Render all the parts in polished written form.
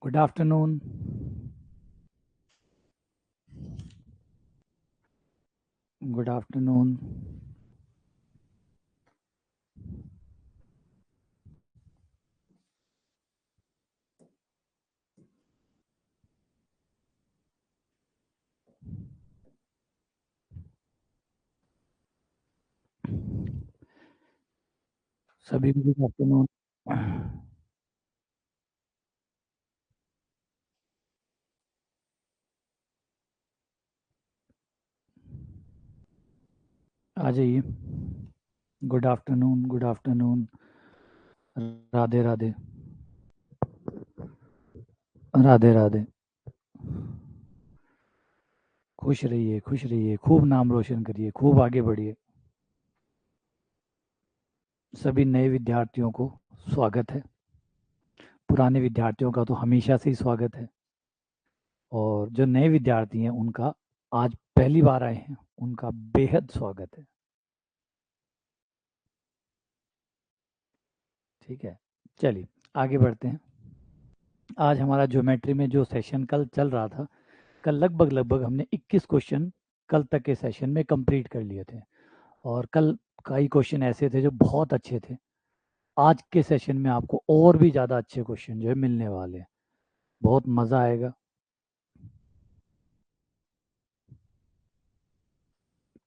Good afternoon. Good afternoon. सभी को good afternoon. आ जाइए। Good afternoon, good afternoon. Radhe Radhe, Radhe Radhe. खुश रहिए, खूब नाम रोशन करिए, खूब आगे बढ़िए। सभी नए विद्यार्थियों को स्वागत है। पुराने विद्यार्थियों का तो हमेशा से ही स्वागत है, और जो नए विद्यार्थी हैं उनका आज पहली बार आए हैं, उनका बेहद स्वागत है। ठीक है, चलिए आगे बढ़ते हैं। आज हमारा ज्योमेट्री में जो सेशन कल चल रहा था, कल लगभग हमने 21 क्वेश्चन कल तक के सेशन में कंप्लीट कर लिए थे, और कल कई क्वेश्चन ऐसे थे जो बहुत अच्छे थे। आज के सेशन में आपको और भी ज़्यादा अच्छे क्वेश्चन जो है मिलने वाले हैं, बहुत मज़ा आएगा।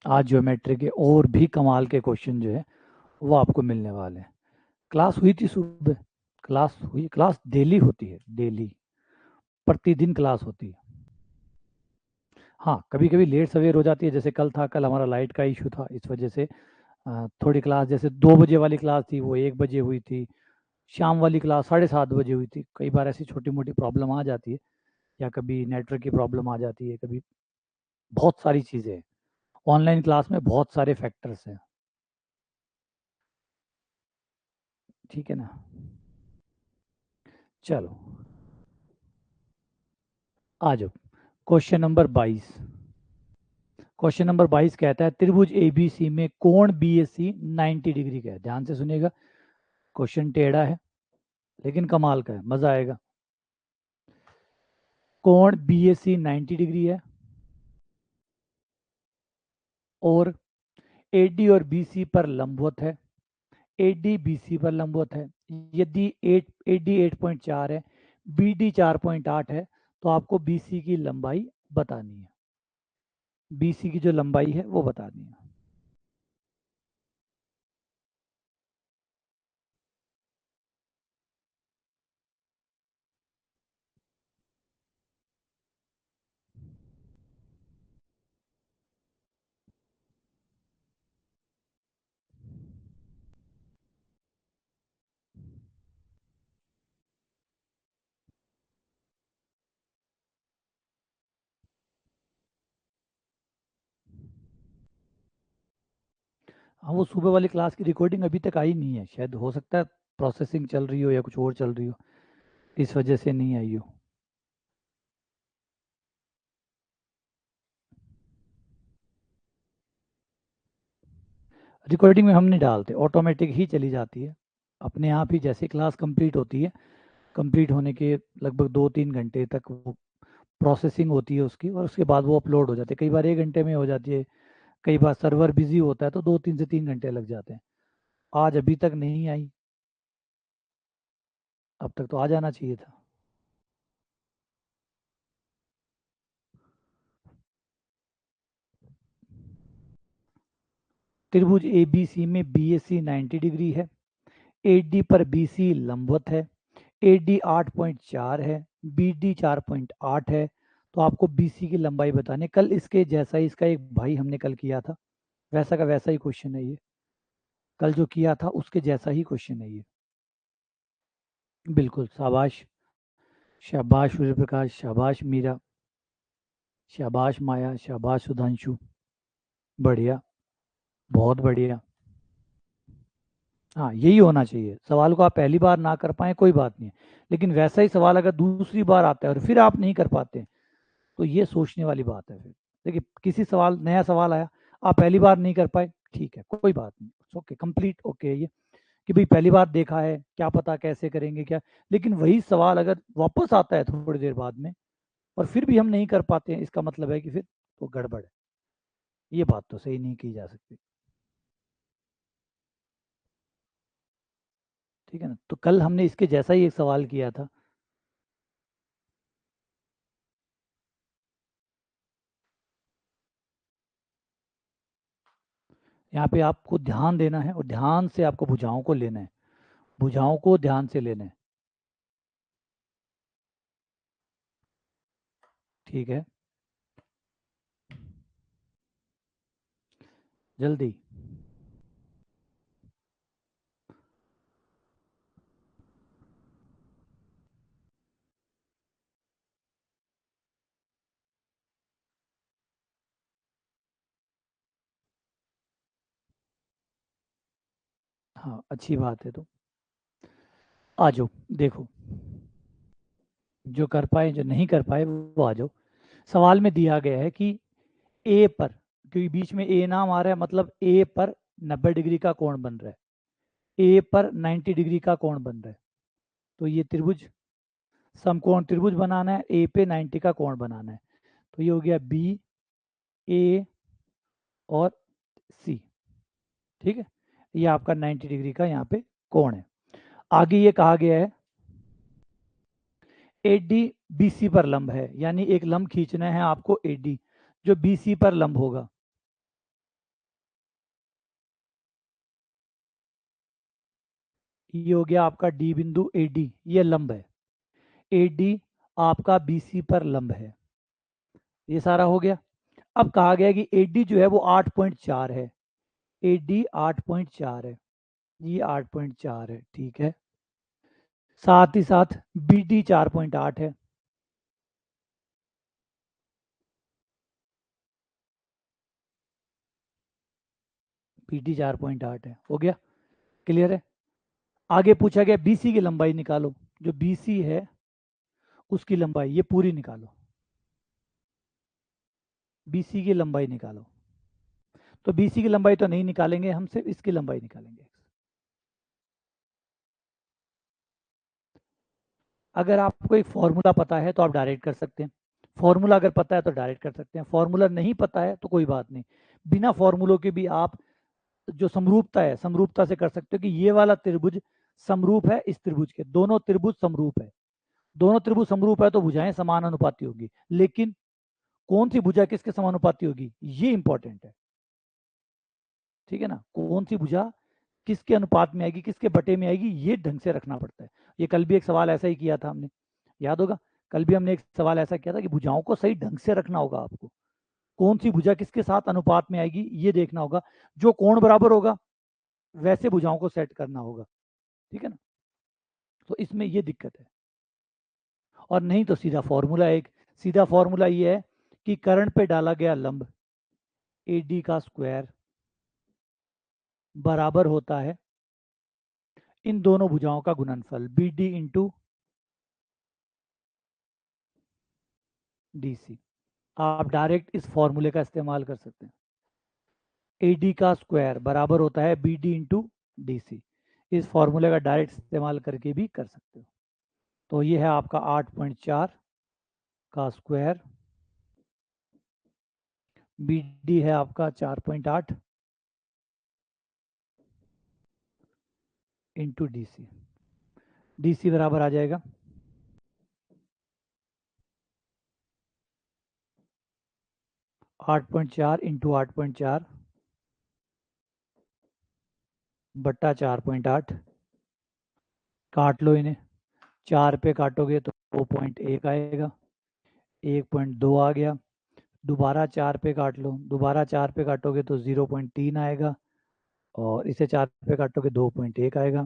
आज ज्योमेट्री के और भी कमाल के क्वेश्चन जो है वो आपको मिलने वाले हैं। क्लास हुई थी सुबह, क्लास हुई, क्लास डेली होती है, डेली प्रतिदिन क्लास होती है। हाँ, कभी कभी लेट सवेर हो जाती है, जैसे कल था, कल हमारा लाइट का इशू था, इस वजह से थोड़ी क्लास, जैसे 2 बजे वाली क्लास थी वो 1 बजे हुई थी, शाम वाली क्लास 7:30 बजे हुई थी। कई बार ऐसी छोटी मोटी प्रॉब्लम आ जाती है, या कभी नेटवर्क की प्रॉब्लम आ जाती है, कभी बहुत सारी चीज़ें हैं। ऑनलाइन क्लास में बहुत सारे फैक्टर्स हैं, ठीक है ना। चलो आ जाओ, क्वेश्चन नंबर 22। क्वेश्चन नंबर 22 कहता है त्रिभुज एबीसी में कोण बीएससी 90 डिग्री का है। ध्यान से सुनिएगा, क्वेश्चन टेढ़ा है लेकिन कमाल का है, मजा आएगा। कोण बीएससी 90 डिग्री है, और एडी और बीसी पर लंबवत है। एडी बीसी पर लंबवत है। यदि एडी 8.4 है, बीडी 4.8 है, तो आपको बीसी की लंबाई बतानी है। बीसी की जो लंबाई है वो बतानी है। हाँ, वो सुबह वाली क्लास की रिकॉर्डिंग अभी तक आई नहीं है, शायद हो सकता है प्रोसेसिंग चल रही हो या कुछ और चल रही हो, इस वजह से नहीं आई हो। रिकॉर्डिंग में हम नहीं डालते, ऑटोमेटिक ही चली जाती है अपने आप ही। जैसे क्लास कंप्लीट होती है, कंप्लीट होने के लगभग 2-3 घंटे तक वो प्रोसेसिंग होती है उसकी, और उसके बाद वो अपलोड हो जाती है। कई बार 1 घंटे में हो जाती है, कई बार सर्वर बिजी होता है तो 2-3 से 3 घंटे लग जाते हैं। आज अभी तक नहीं आई, अब तक तो आ जाना चाहिए था। त्रिभुज एबीसी में बीएससी 90 डिग्री है, एडी पर बीसी लंबवत है, एडी 8.4 है, बीडी 4.8 है, तो आपको बीसी की लंबाई बतानी है। कल इसके जैसा ही इसका एक भाई हमने कल किया था, वैसा का वैसा ही क्वेश्चन है ये। कल जो किया था उसके जैसा ही क्वेश्चन है ये, बिल्कुल। शाबाश, शाबाश सूर्य प्रकाश, शाबाश मीरा, शाबाश माया, शाबाश सुधांशु, बढ़िया, बहुत बढ़िया। हाँ, यही होना चाहिए। सवाल को आप पहली बार ना कर पाए कोई बात नहीं है, लेकिन वैसा ही सवाल अगर दूसरी बार आता है और फिर आप नहीं कर पाते, तो ये सोचने वाली बात है। फिर देखिए, किसी सवाल, नया सवाल आया, आप पहली बार नहीं कर पाए, ठीक है, कोई बात नहीं, ओके, कंप्लीट, ओके। ये कि भाई पहली बार देखा है, क्या पता कैसे करेंगे क्या। लेकिन वही सवाल अगर वापस आता है थोड़ी देर बाद में और फिर भी हम नहीं कर पाते हैं, इसका मतलब है कि फिर तो गड़बड़ है। ये बात तो सही नहीं की जा सकती। ठीक है ना। तो कल हमने इसके जैसा ही एक सवाल किया था। यहाँ पे आपको ध्यान देना है और ध्यान से आपको भुजाओं को लेना है, भुजाओं को ध्यान से लेना है। ठीक है, जल्दी। हाँ, अच्छी बात है। तो आ जाओ, देखो, जो कर पाए जो नहीं कर पाए वो आ जाओ। सवाल में दिया गया है कि ए पर, क्योंकि बीच में ए नाम आ रहा है, मतलब ए पर 90 डिग्री का कोण बन रहा है, ए पर 90 डिग्री का कोण बन रहा है। तो ये त्रिभुज, समकोण त्रिभुज बनाना है, ए पे 90 का कोण बनाना है। तो ये हो गया बी, ए और सी। ठीक है, ये आपका 90 डिग्री का यहाँ पे कोण है। आगे ये कहा गया है एडी बीसी पर लंब है, यानी एक लंब खींचना है आपको एडी जो बीसी पर लंब होगा। ये हो गया आपका डी बिंदु, एडी ये लंब है, एडी आपका बीसी पर लंब है। ये सारा हो गया। अब कहा गया कि एडी जो है वो 8.4 है, एडी 8.4 है, ये 8.4 है। ठीक है, साथ ही साथ बीडी 4.8 है। बीडी 4.8 है, हो गया, क्लियर है। आगे पूछा गया बीसी की लंबाई निकालो, जो बीसी है उसकी लंबाई ये पूरी निकालो, बीसी की लंबाई निकालो। तो बीसी की लंबाई तो नहीं निकालेंगे हम, सिर्फ इसकी लंबाई निकालेंगे। अगर आपको एक फॉर्मूला पता है तो आप डायरेक्ट कर सकते हैं, फॉर्मूला अगर पता है तो डायरेक्ट कर सकते हैं, फॉर्मूला नहीं पता है तो कोई बात नहीं, बिना फॉर्मूलों के भी आप जो समरूपता है समरूपता से कर सकते हो कि ये वाला त्रिभुज समरूप है इस त्रिभुज के, दोनों त्रिभुज समरूप है, दोनों त्रिभुज समरूप है तो भुजाएं समानुपाती होगी। लेकिन कौन सी भुजा किसके समानुपाती होगी ये इंपॉर्टेंट है। ठीक है ना, कौन सी भुजा किसके अनुपात में आएगी, किसके बटे में आएगी, ये ढंग से रखना पड़ता है। ये कल भी एक सवाल ऐसा ही किया था हमने, याद होगा। कल भी हमने एक सवाल ऐसा किया था कि भुजाओं को सही ढंग से रखना होगा आपको, कौन सी भुजा किसके साथ अनुपात में आएगी ये देखना होगा, जो कोण बराबर होगा वैसे भुजाओं को सेट करना होगा। ठीक है ना, तो इसमें ये दिक्कत है। और नहीं तो सीधा फॉर्मूला, एक सीधा फॉर्मूला ये है कि कर्ण पे डाला गया लंब एडी का स्क्वायर बराबर होता है इन दोनों भुजाओं का गुणनफल B D into D C. आप डायरेक्ट इस फॉर्मूले का इस्तेमाल कर सकते हैं, ए डी का स्क्वायर बराबर होता है B D into D C. इस फॉर्मूले का डायरेक्ट इस्तेमाल करके भी कर सकते हो। तो ये है आपका 8.4 का स्क्वायर, बी डी है आपका 4.8 into D C, D C बराबर आ जाएगा 8.4 इंटू 8.4 बट्टा 4.8। काट लो इन्हें, 4 पे काटोगे तो 2.1 आएगा, 1.2 आ गया। दोबारा 4 पे काट लो, दोबारा 4 पे काटोगे तो 0.3 आएगा, और इसे 4 पे काटोगे 2.1 आएगा।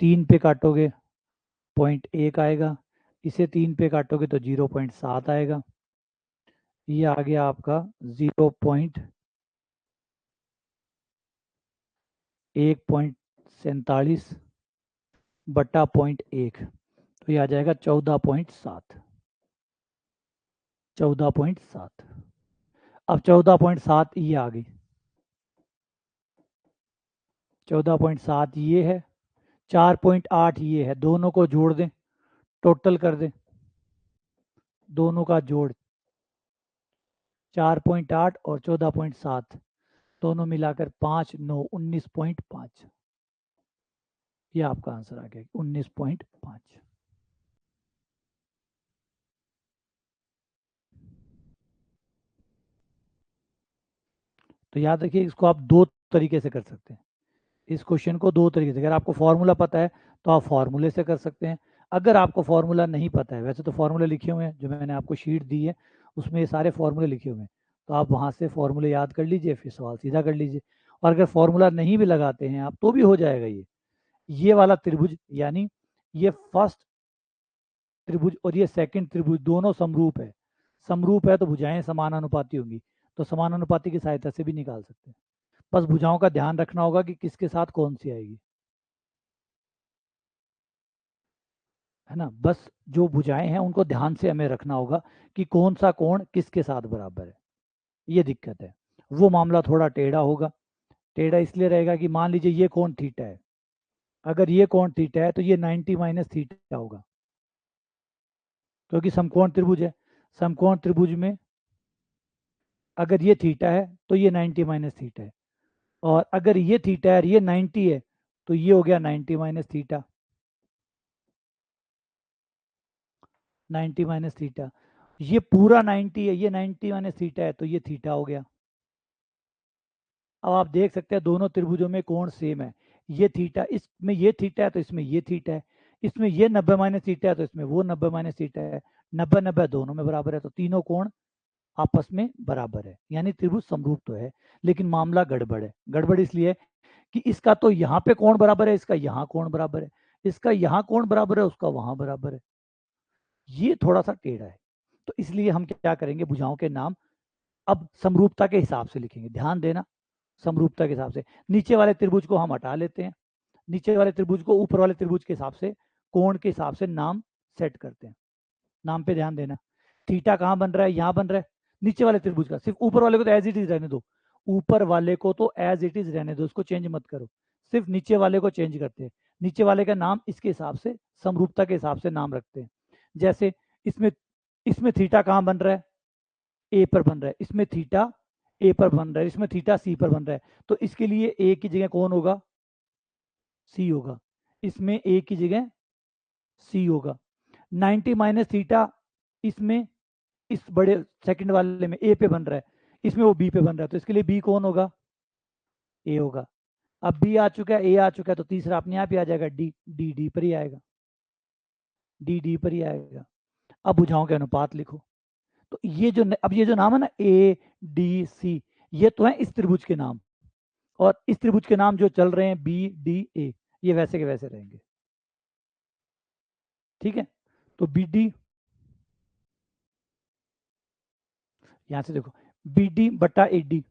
3 पे काटोगे 0.1 आएगा, इसे 3 पे काटोगे तो 0.7 आएगा। ये आ गया आपका 1.47 बट्टा 0.1, तो ये आ जाएगा 14.7, 14.7। अब 14.7 ये आ गई, 14.7 ये है, 4.8 ये है, दोनों को जोड़ दें, टोटल कर दें, दोनों का जोड़ 4.8 और 14.7 दोनों मिलाकर 5 9 19.5। ये आपका आंसर आ गया 19.5। तो याद रखिए इसको आप दो तरीके से कर सकते हैं, इस क्वेश्चन को दो तरीके से। अगर आपको फॉर्मूला पता है तो आप फॉर्मूले से कर सकते हैं, अगर आपको फॉर्मूला नहीं पता है, वैसे तो फॉर्मूले लिखे हुए हैं जो मैंने आपको शीट दी है उसमें ये सारे फॉर्मूले लिखे हुए हैं, तो आप वहाँ से फॉर्मूले याद कर लीजिए, फिर सवाल सीधा कर लीजिए। और अगर फॉर्मूला नहीं भी लगाते हैं आप तो भी हो जाएगा। ये वाला त्रिभुज यानी ये फर्स्ट त्रिभुज और ये सेकंड त्रिभुज दोनों समरूप है, समरूप है तो भुजाएं समानानुपाती होंगी, तो समानानुपाती की सहायता से भी निकाल सकते हैं। बस भुजाओं का ध्यान रखना होगा कि किसके साथ कौन सी आएगी, है ना। बस जो भुजाएं हैं उनको ध्यान से हमें रखना होगा कि कौन सा कोण किसके साथ बराबर है, ये दिक्कत है। वो मामला थोड़ा टेढ़ा होगा, टेढ़ा इसलिए रहेगा कि मान लीजिए ये कोण थीटा है, अगर ये कोण थीटा है तो ये 90 माइनस थीटा होगा, क्योंकि समकोण त्रिभुज है। समकोण त्रिभुज में अगर ये थीटा है तो ये 90 माइनस थीटा है, और अगर ये थीटा है और ये 90 है तो ये हो गया 90 माइनस थीटा, 90 माइनस थीटा। ये पूरा 90 है, ये 90 माइनस थीटा है तो ये थीटा हो गया। अब आप देख सकते हैं दोनों त्रिभुजों में कोण सेम है, ये थीटा, इसमें ये थीटा है तो इसमें ये थीटा है, इसमें ये 90 माइनस थीटा है तो इसमें वो 90 माइनस थीटा है, 90 90 दोनों में बराबर है, तो तीनों कोण आपस में बराबर है, यानी त्रिभुज समरूप तो है। लेकिन मामला गड़बड़ है, गड़बड़ इसलिए कि इसका तो यहाँ पे कोण बराबर है, इसका यहाँ कोण बराबर है, इसका यहाँ कोण बराबर है, उसका वहां बराबर है, ये थोड़ा सा टेढ़ा है। तो इसलिए हम क्या करेंगे, भुजाओं के नाम अब समरूपता के हिसाब से लिखेंगे, ध्यान देना, समरूपता के हिसाब से। नीचे वाले त्रिभुज को हम हटा लेते हैं, नीचे वाले त्रिभुज को ऊपर वाले त्रिभुज के हिसाब से, कोण के हिसाब से नाम सेट करते हैं। नाम पे ध्यान देना, थीटा कहाँ बन रहा है, यहाँ बन रहा है नीचे वाले त्रिभुज का, सिर्फ ऊपर वाले को तो एज इट इज रहने दो, ऊपर वाले को तो एज इट इज रहने दो, उसको चेंज मत करो, सिर्फ नीचे वाले को चेंज करते हैं। नीचे वाले का नाम इसके हिसाब से, समरूपता के हिसाब से नाम रखते हैं। जैसे इसमें इसमें थीटा कहाँ बन रहा है, ए पर बन रहा है, इसमें थीटा ए पर बन रहा है, इसमें थीटा सी पर बन रहा है, तो इसके लिए ए की जगह कौन होगा, सी होगा, इसमें ए की जगह सी होगा। 90 माइनस थीटा इसमें, इस बड़े सेकंड वाले में ए पे बन रहा है, इसमें वो बी पे बन रहा है, तो इसके लिए बी कौन होगा, ए होगा। अब बी आ चुका है, ए आ चुका है, तो तीसरा अपने आप ही आ जाएगा, डी, डी डी पर ही आएगा, डी डी पर ही आएगा। अब भुजाओं के अनुपात लिखो, तो ये जो अब ये जो नाम है ना ए डी सी, ये तो है इस त्रिभुज के नाम, और इस त्रिभुज के नाम जो चल रहे हैं बी डी ए, ये वैसे के वैसे रहेंगे, ठीक है। तो बी डी, यहां से देखो, बी डी बटा ए डी,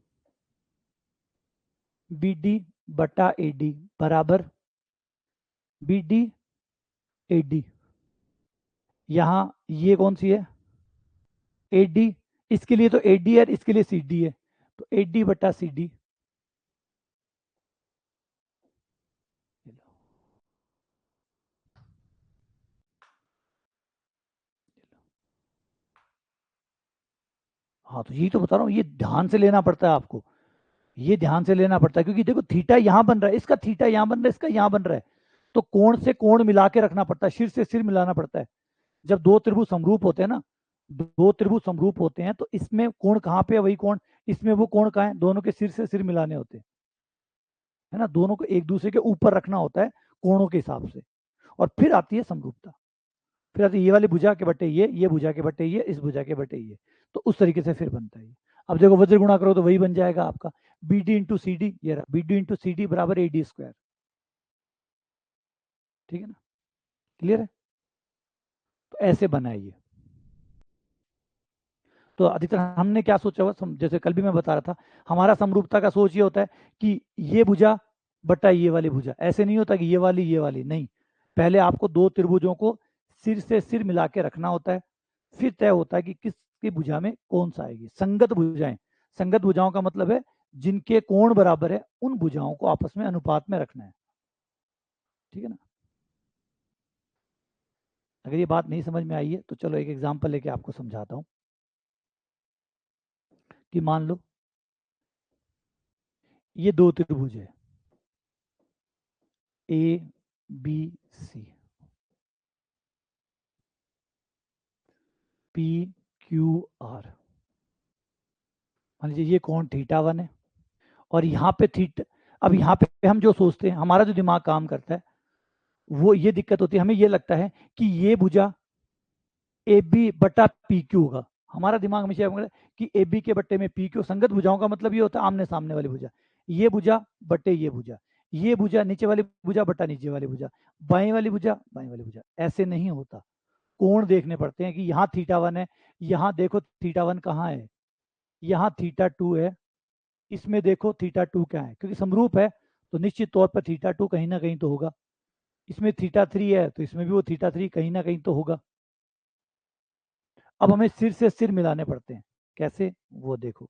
बी डी बटा ए डी बराबर बी डी ए डी, यहां ये कौन सी है, ए डी, इसके लिए तो ए डी है, इसके लिए सी डी है, तो ए डी बटा सी डी। हाँ तो यही तो बता रहा हूँ, ये ध्यान से लेना पड़ता है आपको, ये ध्यान से लेना पड़ता है, क्योंकि देखो थीटा यहाँ बन रहा है, इसका थीटा यहाँ बन रहा है, इसका यहाँ बन रहा है, तो कोण से कोण मिला के रखना पड़ता है, सिर से सिर मिलाना पड़ता है। जब दो त्रिभुज समरूप होते हैं ना, दो त्रिभुज समरूप होते हैं तो इसमें कोण कहाँ पे है, वही कोण इसमें, वो कोण कहाँ है, दोनों के सिर से सिर मिलाने होते हैं, है ना, दोनों को एक दूसरे के ऊपर रखना होता है कोणों के हिसाब से, और फिर आती है समरूपता, फिर आती है ये वाली भुजा के बटे ये भुजा के बटे ये, इस भुजा के बटे ये, तो उस तरीके से फिर बनता है ये। अब देखो वज्र गुणा करो तो वही बन जाएगा आपका B D into C D, ये रहा B D into C D बराबर ए डी स्क्वायर, ठीक है ना, क्लियर है। तो ऐसे बना है ये। तो अधिकतर हमने क्या सोचा हुआ, जैसे कल भी मैं बता रहा था, हमारा समरूपता का सोच ये होता है कि ये भुजा बटा ये वाली भुजा, ऐसे नहीं होता कि ये वाली नहीं, पहले आपको दो त्रिभुजों को सिर से सिर मिला के रखना होता है, फिर तय होता है कि किसकी भुजा में कौन सा आएगी। संगत भुजाएं, संगत भुजाओं का मतलब है जिनके कोण बराबर है उन भुजाओं को आपस में अनुपात में रखना है। ठीक है ना। अगर ये बात नहीं समझ में आई है तो चलो एक एग्जांपल लेके आपको समझाता हूं कि मान लो ये दो त्रिभुज है A B C, P Q R. मान लीजिए ये कोण θ1 है और यहाँ पे थीटा। अब यहाँ पे हम जो सोचते हैं, हमारा जो दिमाग काम करता है वो ये दिक्कत होती है, हमें ये लगता है कि ये भुजा ए बी बटा पी क्यू होगा। हमारा दिमाग हमेशा कि ए बी के बट्टे में पी क्यू, संगत भुजाओं का मतलब ये होता है आमने सामने वाली भुजा। ये भुजा बट्टे ये भुजा नीचे वाली भुजा बटा नीचे वाली भुजा, बाएं वाली भुजा बाएं वाली भुजा। ऐसे नहीं होता, कोण देखने पड़ते हैं कि यहाँ θ1 है, यहाँ देखो θ1 कहाँ है, यहाँ θ2 है, इसमें देखो θ2 क्या है, क्योंकि समरूप है तो निश्चित तौर पर θ2 कहीं ना कहीं तो होगा। इसमें θ3 है तो इसमें भी वो θ3 कहीं ना कहीं तो होगा। अब हमें सिर से सिर मिलाने पड़ते हैं। कैसे, वो देखो।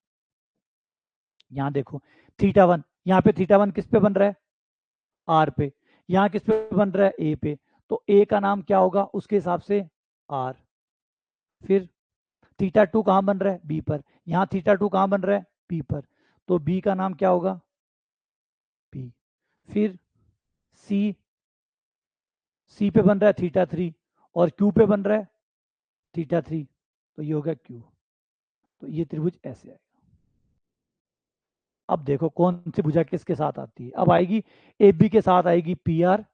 यहाँ देखो θ1, यहाँ पे θ1 किस पे बन रहा है, आर पे। यहाँ किस पे बन रहा है, ए पे। तो ए का नाम क्या होगा उसके हिसाब से, आर। फिर θ2 कहाँ बन रहा है, बी पर। यहाँ θ2 कहाँ बन रहा है, पी पर। तो बी का नाम क्या होगा, पी। फिर सी, सी पे बन रहा है θ3 और क्यू पे बन रहा है θ3, तो ये होगा क्यू। तो ये त्रिभुज ऐसे आएगा। अब देखो कौन सी भुजा किसके साथ आती है, अब आएगी ए बी के साथ आएगी पी आर,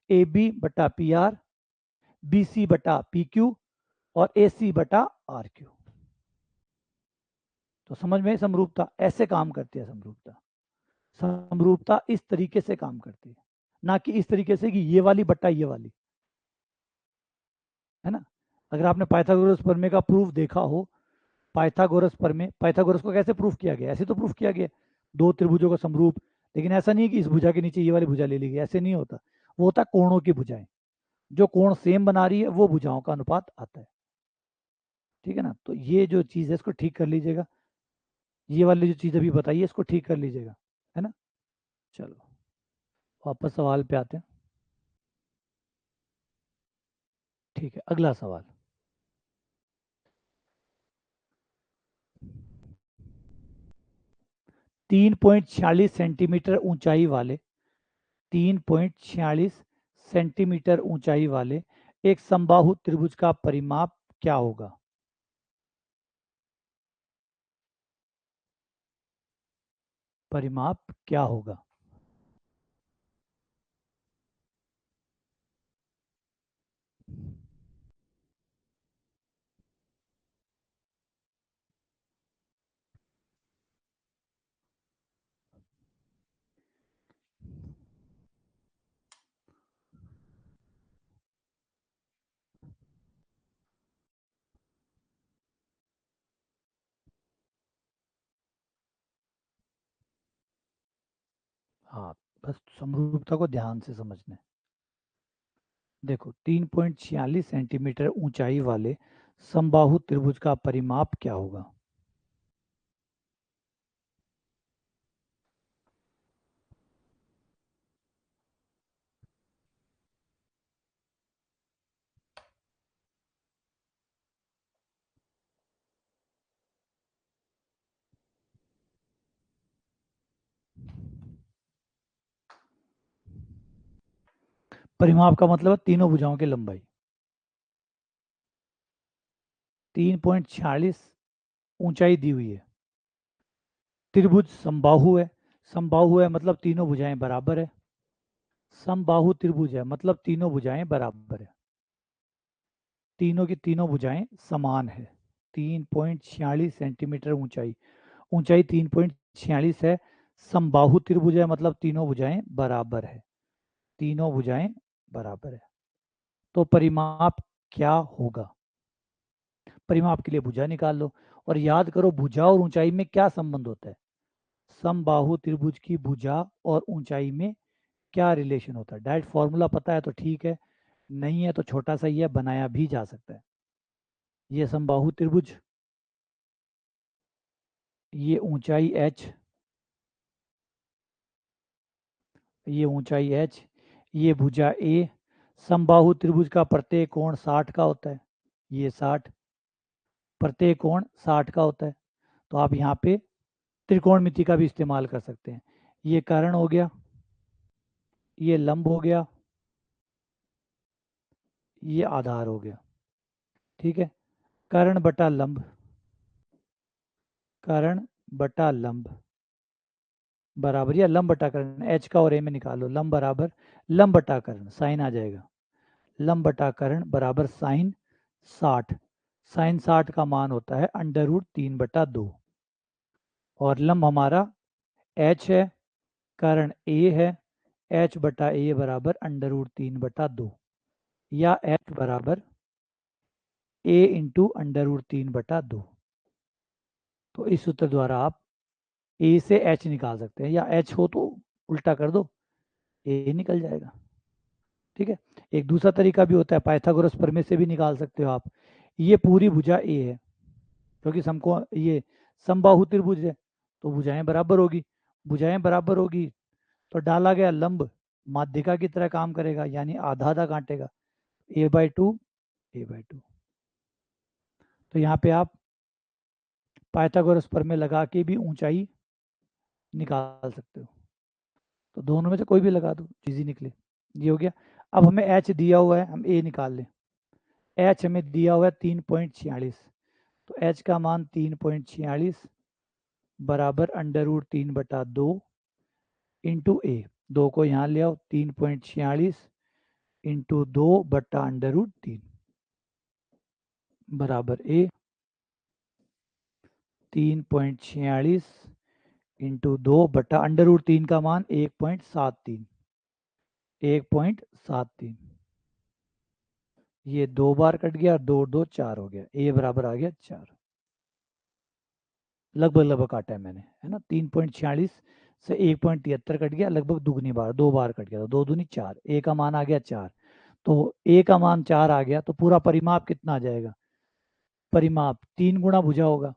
ए बी बटा पी आर, बी सी बटा पी क्यू और ए सी बटा आर क्यू। तो समझ में समरूपता ऐसे काम करती है। समरूपता इस तरीके से काम करती है, ना कि इस तरीके से कि ये वाली बट्टा ये वाली, है ना। अगर आपने पाइथागोरस प्रमेय का प्रूफ देखा हो, पाइथागोरस प्रमेय, पाइथागोरस को कैसे प्रूफ किया गया, ऐसे तो प्रूफ किया गया दो त्रिभुजों का समरूप। लेकिन ऐसा नहीं कि इस भुजा के नीचे ये वाली भुजा ले ली गई, ऐसे नहीं होता। वो होता कोणों की भुजाएं, जो कोण सेम बना रही है वो भुजाओं का अनुपात आता है। ठीक है ना। तो ये जो चीज़ है इसको ठीक कर लीजिएगा, ये वाली जो चीज़ अभी बताइए इसको ठीक कर लीजिएगा, है ना। चलो वापस सवाल पे आते हैं। ठीक है, अगला सवाल। 3.46 सेंटीमीटर ऊंचाई वाले, 3.46 सेंटीमीटर ऊंचाई वाले एक समबाहु त्रिभुज का परिमाप क्या होगा। परिमाप क्या होगा। हाँ, बस समरूपता को ध्यान से समझना है। देखो 3.46 सेंटीमीटर ऊंचाई वाले समबाहु त्रिभुज का परिमाप क्या होगा। परिमाप का मतलब है तीनों भुजाओं की लंबाई। 3.46 ऊंचाई दी हुई है, त्रिभुज समबाहु है, समबाहु है मतलब तीनों भुजाएं बराबर है। समबाहु त्रिभुज है मतलब तीनों भुजाएं बराबर है, तीनों की तीनों भुजाएं समान है। 3.46 सेंटीमीटर ऊंचाई, ऊंचाई 3.46 है। समबाहु त्रिभुज है मतलब तीनों भुजाएं बराबर है, तीनों भुजाएं बराबर है। तो परिमाप क्या होगा। परिमाप के लिए भुजा निकाल लो और याद करो भुजा और ऊंचाई में क्या संबंध होता है। समबाहु त्रिभुज की भुजा और ऊंचाई में क्या रिलेशन होता है। डायरेक्ट फॉर्मूला पता है तो ठीक है, नहीं है तो छोटा सा ही है, बनाया भी जा सकता है। ये समबाहु त्रिभुज, ये ऊंचाई h, ये ऊंचाई h, ये भुजा a, समबाहु त्रिभुज का प्रत्येक कोण 60 का होता है, ये 60, प्रत्येक कोण 60 का होता है। तो आप यहाँ पे त्रिकोणमिति का भी इस्तेमाल कर सकते हैं। ये कर्ण हो गया, ये लंब हो गया, ये आधार हो गया। ठीक है, कर्ण बटा लंब, कर्ण बटा लंब बराबर, या लंब बटा कर्ण, एच का और ए में निकालो, लंब बराबर लंब बटा कर्ण, साइन आ जाएगा, लंब बटा कर्ण बराबर साइन 60, साइन 60 का मान होता है √3/2, और लंब हमारा एच है, कर्ण ए है, एच बटा ए बराबर √3/2, या एच बराबर ए इंटू √3/2। तो इस सूत्र द्वारा आप ए से एच निकाल सकते हैं, या एच हो तो उल्टा कर दो, ए निकल जाएगा। ठीक है, एक दूसरा तरीका भी होता है, पाइथागोरस प्रमेय से भी निकाल सकते हो आप। ये पूरी भुजा ए है, क्योंकि समको ये समबाहु त्रिभुज है, तो भुजाएं बराबर होगी, भुजाएं बराबर होगी तो डाला गया लंब माध्यिका की तरह काम करेगा, यानी आधा आधा काटेगा, a/2 a/2। तो यहाँ पे आप पाइथागोरस प्रमेय लगा के भी ऊंचाई निकाल सकते हो, तो दोनों में से कोई भी लगा दो, चीज ही निकले। ये हो गया। अब हमें एच दिया हुआ है, हम ए निकाल लें। एच हमें दिया हुआ है 3.46, तो एच का मान 3.46 बराबर √3/2 इंटू ए, 2 को यहाँ ले आओ, 3.46 इंटू 2/√3 बराबर ए, 3.46 इंटू 2/√3 का मान 1.73, 1.73। ये 2 बार कट गया, 2 2 4 हो गया, ए बराबर आ गया 4। लगभग लगभग काटा है मैंने, है ना, 3.46 से 1.73 कट गया, लगभग दुगनी बार, 2 बार कट गया, तो 2 दूनी 4, ए का मान आ गया 4। तो ए का मान 4 आ गया, तो पूरा परिमाप कितना आ जाएगा? परिमाप 3 गुना भुजा होगा,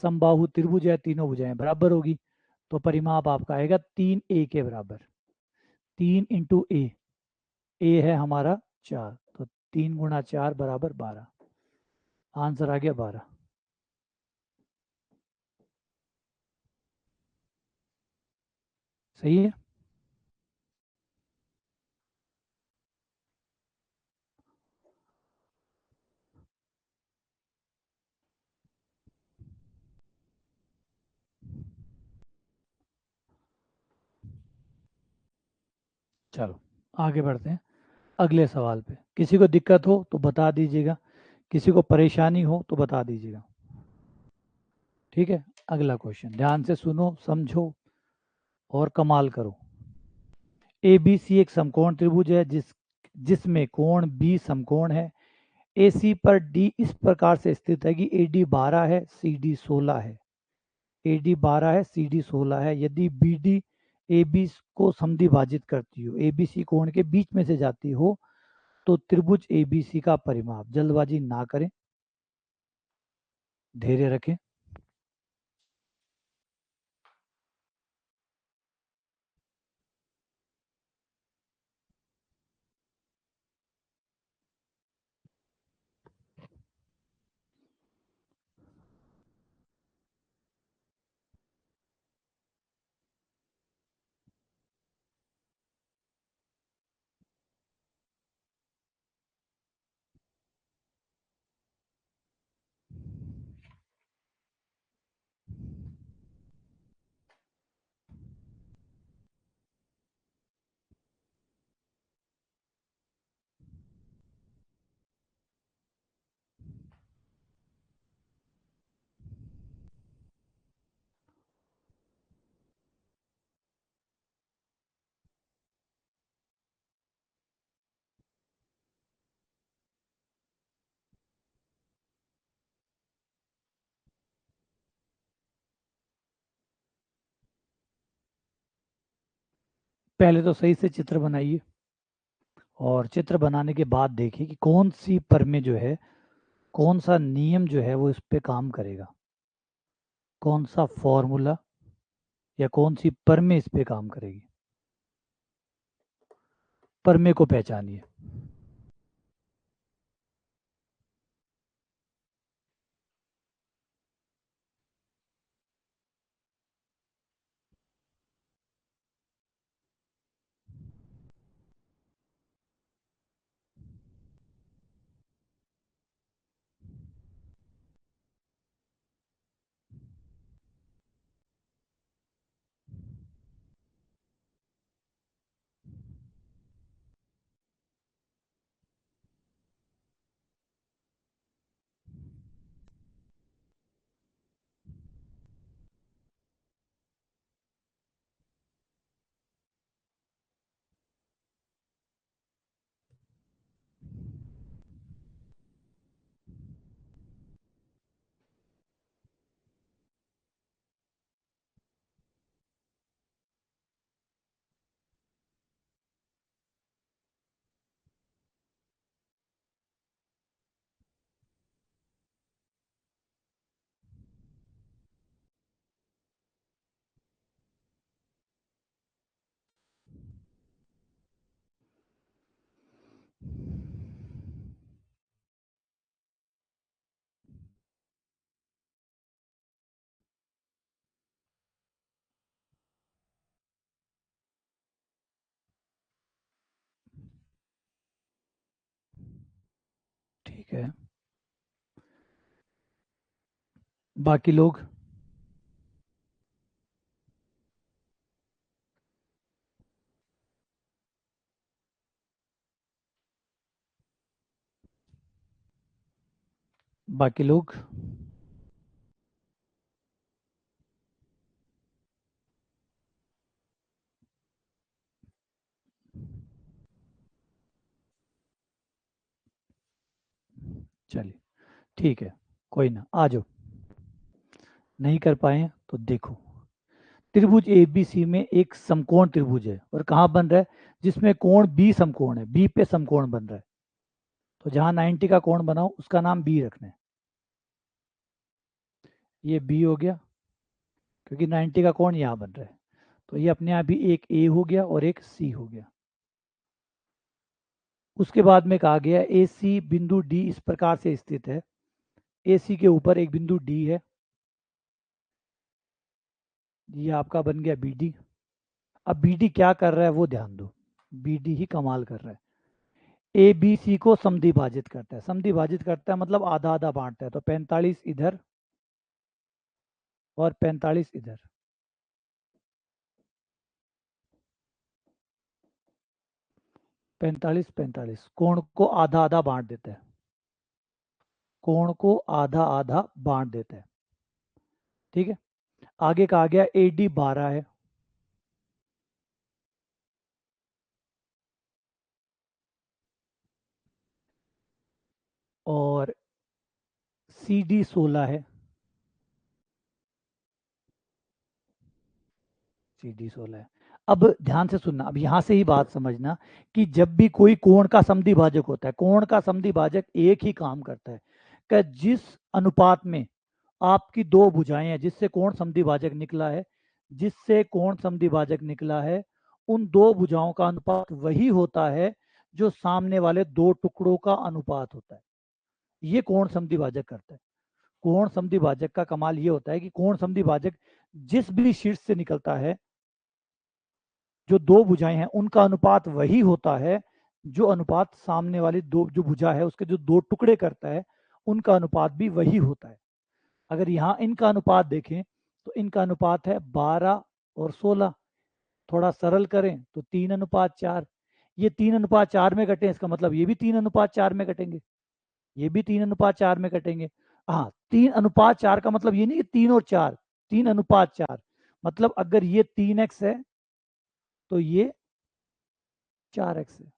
समबाहु त्रिभुज है, तीनों भुजाएं बराबर होगी, तो परिमाप आपका आएगा 3a के बराबर, 3 इंटू ए है हमारा 4, तो 3 गुणा 4 बराबर 12, आंसर आ गया 12। सही है। चलो आगे बढ़ते हैं अगले सवाल पे। किसी को दिक्कत हो तो बता दीजिएगा, किसी को परेशानी हो तो बता दीजिएगा। ठीक है, अगला क्वेश्चन ध्यान से सुनो, समझो और कमाल करो। ए बी सी एक समकोण त्रिभुज है जिसमें कोण बी समकोण है। ए सी पर डी इस प्रकार से स्थित है कि ए डी 12 है, सी डी 16 है। ए डी 12 है, सी डी 16 है। यदि बी डी ए बी को समद्विभाजित करती हो, ए बी सी कोण के बीच में से जाती हो, तो त्रिभुज ए बी सी का परिमाप, जल्दबाजी ना करें, धैर्य रखें। पहले तो सही से चित्र बनाइए, और चित्र बनाने के बाद देखिए कि कौन सी परमें जो है, कौन सा नियम जो है वो इस पे काम करेगा, कौन सा फॉर्मूला या कौन सी परमें इस पे काम करेगी। प्रमेय को पहचानिए। ठीक है, बाकी लोग। बाकी लोग। चलिए, ठीक है, कोई ना, आ जाओ। नहीं कर पाए तो देखो, त्रिभुज एबीसी में एक समकोण त्रिभुज है, और कहाँ बन रहा है? जिसमें कोण बी समकोण है, बी पे समकोण बन रहा है। तो जहां 90 का कोण बनाओ उसका नाम बी रखना है। ये बी हो गया, क्योंकि 90 का कोण यहाँ बन रहा है। तो ये अपने आप ही एक ए हो गया और एक सी हो गया। उसके बाद में कहा गया ए सी बिंदु डी इस प्रकार से स्थित है। ए सी के ऊपर एक बिंदु डी है, ये आपका बन गया बी डी। अब बी डी क्या कर रहा है वो ध्यान दो, बी डी ही कमाल कर रहा है। ए बी सी को समद्विभाजित करता है, समद्विभाजित करता है मतलब आधा आधा बांटता है। तो 45 इधर और 45 इधर। 45 45 कोण को आधा आधा बांट देता है, कोण को आधा आधा बांट देता है। ठीक है, आगे कहा गया ए डी 12 है, और सी डी 16 है, सी डी 16 है। अब ध्यान से सुनना, अब यहां से ही बात समझना कि जब भी कोई कोण का समद्विभाजक होता है, कोण का समद्विभाजक एक ही काम करता है कि जिस अनुपात में आपकी दो भुजाएं हैं, जिससे कोण समद्विभाजक निकला है, जिससे कोण समद्विभाजक निकला है, उन दो भुजाओं का अनुपात वही होता है जो सामने वाले दो टुकड़ों का अनुपात होता है। ये कोण समद्विभाजक करता है। कोण समद्विभाजक का कमाल ये होता है कि कोण समद्विभाजक जिस भी शीर्ष से निकलता है, जो दो भुजाएं हैं उनका अनुपात वही होता है जो अनुपात सामने वाली दो जो भुजा है उसके जो दो टुकड़े करता है, उनका अनुपात भी वही होता है। अगर यहाँ इनका अनुपात देखें तो इनका अनुपात है 12 और 16। थोड़ा सरल करें तो 3:4। ये 3:4 में कटे, इसका मतलब ये भी 3:4 में कटेंगे, ये भी 3:4 में कटेंगे। हाँ, 3:4 का मतलब ये नहीं कि 3 और 4, 3:4। मतलब अगर ये 3x है तो ये 4x है,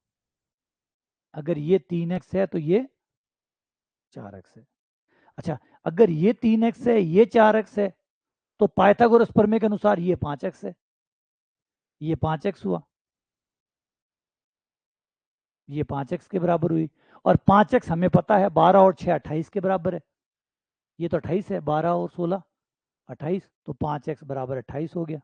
अगर ये 3x है तो ये 4x है। अच्छा, अगर ये 3x है ये 4x है, तो पाइथागोरस प्रमेय के अनुसार ये 5x है, ये 5x हुआ, ये 5x के बराबर हुई। और 5x हमें पता है 12 और 6 28 के बराबर है, ये तो 28 है, 12 और 16 28, तो 5x बराबर 28 हो गया।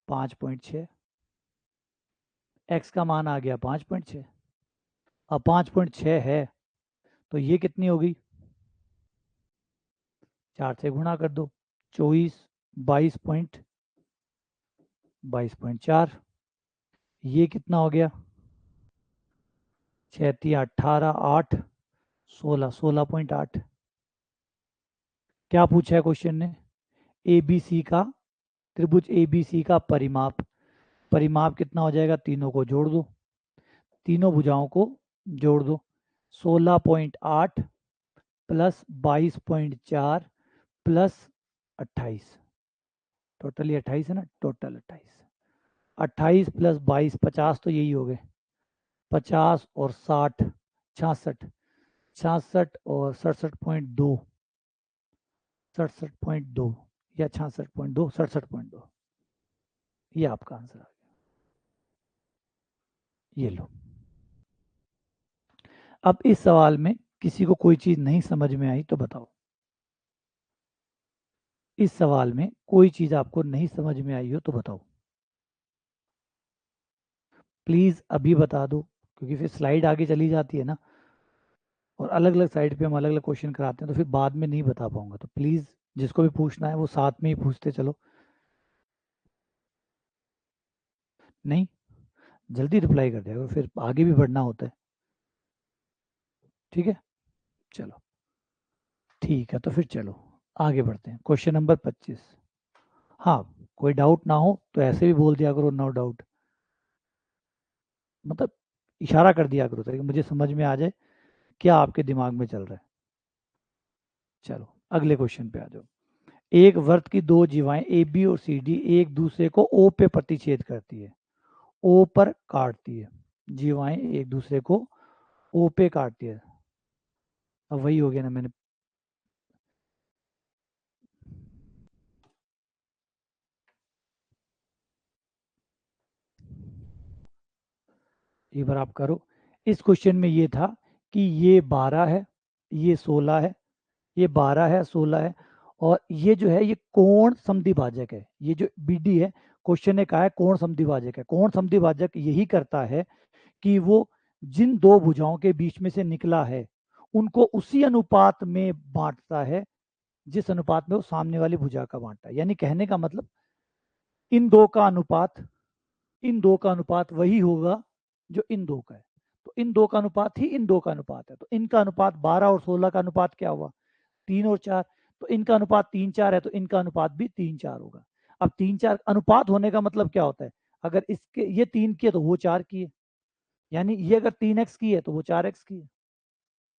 5.6, x का मान आ गया 5.6। अब 5.6 है तो ये कितनी होगी, 4 से गुणा कर दो, 22.4। ये कितना हो गया, 6 × 18, 8, 16, 16.8। क्या पूछा है क्वेश्चन ने, ABC का, त्रिभुज ABC का परिमाप। परिमाप कितना हो जाएगा, तीनों को जोड़ दो, तीनों भुजाओं को जोड़ दो, 16.8 प्लस 22.4 प्लस 28, टोटली 28 है ना, टोटल 28। 28 प्लस 22 50, तो यही हो गए 50 और 60 66, 66 और 67.2, 67.2 या 66.2, 67.2, ये आपका आंसर आ गया। ये लो। अब इस सवाल में किसी को कोई चीज नहीं समझ में आई तो बताओ, इस सवाल में कोई चीज आपको नहीं समझ में आई हो तो बताओ, प्लीज अभी बता दो, क्योंकि फिर स्लाइड आगे चली जाती है ना, और अलग अलग साइड पे हम अलग अलग क्वेश्चन कराते हैं तो फिर बाद में नहीं बता पाऊंगा, तो प्लीज जिसको भी पूछना है वो साथ में ही पूछते चलो। नहीं, जल्दी रिप्लाई कर दिया, फिर आगे भी बढ़ना होता है। ठीक है, चलो ठीक है, तो फिर चलो आगे बढ़ते हैं, क्वेश्चन नंबर 25। हाँ, कोई डाउट ना हो तो ऐसे भी बोल दिया करो, नो डाउट, मतलब इशारा कर दिया करो ताकि मुझे समझ में आ जाए क्या आपके दिमाग में चल रहा है। चलो अगले क्वेश्चन पे आ जाओ। एक वर्त की दो जीवाएं ए बी और सी डी एक दूसरे को ओ पे प्रतिच्छेद करती है, ओ पर काटती है, जीवाएं एक दूसरे को ओ पे काटती है। अब वही हो गया ना, मैंने एक बार आप करो। इस क्वेश्चन में ये था कि ये 12 है, ये 16 है, ये 12 है, 16 है, और ये जो है ये कोण समद्विभाजक है, ये जो BD है, क्वेश्चन ने कहा है कोण समद्विभाजक है। कोण समद्विभाजक यही करता है कि वो जिन दो भुजाओं के बीच में से निकला है उनको उसी अनुपात में बांटता है जिस अनुपात में वो सामने वाली भुजा का बांटता है। यानी कहने का मतलब इन दो का अनुपात, इन दो का अनुपात वही होगा जो इन दो का है, तो इन दो का अनुपात ही इन दो का अनुपात है, तो इनका अनुपात 12 और 16 का अनुपात क्या हुआ, 3 और 4, तो इनका अनुपात 3-4 है, तो इनका अनुपात भी 3-4 होगा। अब 3-4 अनुपात होने का मतलब क्या होता है, अगर इसके ये 3 की है तो वो 4 की है, यानी ये अगर 3x की है तो वो 4x की है,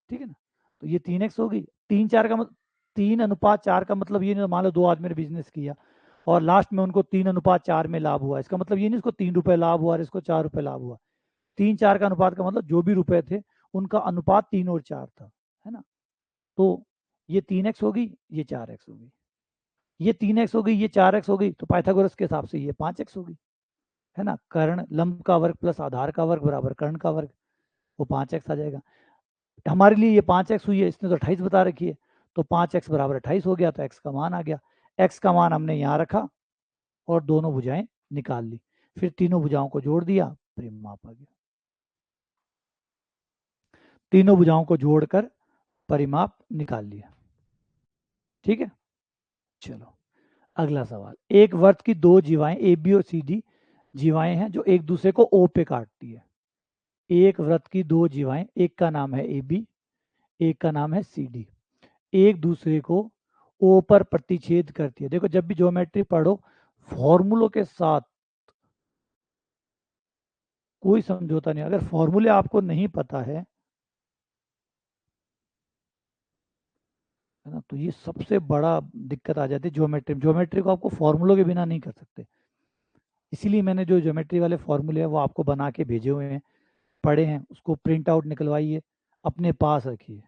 ठीक है ना, तो ये 3x होगी। 3-4 का मतलब 3:4 का मतलब ये नहीं, मान लो दो आदमी ने बिजनेस किया और लास्ट में उनको 3:4 में लाभ हुआ, इसका मतलब ये नहीं इसको 3 रुपए लाभ हुआ और इसको 4 रुपए लाभ हुआ। 3-4 का अनुपात का मतलब जो भी रुपए थे उनका अनुपात 3 और 4 था, है ना, तो ये 3x होगी, ये 4x होगी, ये 3x हो गई, ये 4x हो गई, तो पाइथागोरस के हिसाब से ये 5x होगी, है ना, कर्ण लंब का वर्ग प्लस आधार का वर्ग बराबर कर्ण का वर्ग, वो 5x आ जाएगा। हमारे लिए ये 5x हुई है, इसने तो 28 बता रखी है, तो 5x बराबर 28 हो गया, तो x का मान आ गया। x का मान हमने यहाँ रखा और दोनों भुजाएं निकाल ली, फिर तीनों भुजाओं को जोड़ दिया, परिमाप आ गया। तीनों भुजाओं को जोड़कर परिमाप निकाल लिया। ठीक है, चलो अगला सवाल। एक वर्त की दो जीवाएं ए बी और सी डी जीवाएं हैं जो एक दूसरे को ओ पे काटती है। एक व्रत की दो जीवाएं, एक का नाम है ए बी, एक का नाम है सी डी, एक दूसरे को ओ पर प्रतिच्छेद करती है। देखो जब भी ज्योमेट्री पढ़ो फॉर्मूलों के साथ कोई समझौता नहीं, अगर फॉर्मूले आपको नहीं पता है ना, तो ये सबसे बड़ा दिक्कत आ जाती है ज्योमेट्री। ज्योमेट्री को आपको फॉर्मूलों के बिना नहीं कर सकते, इसीलिए मैंने जो ज्योमेट्री वाले फॉर्मूले हैं वो आपको बना के भेजे हुए हैं, पढ़े हैं, उसको प्रिंट आउट निकलवाइए, अपने पास रखिए।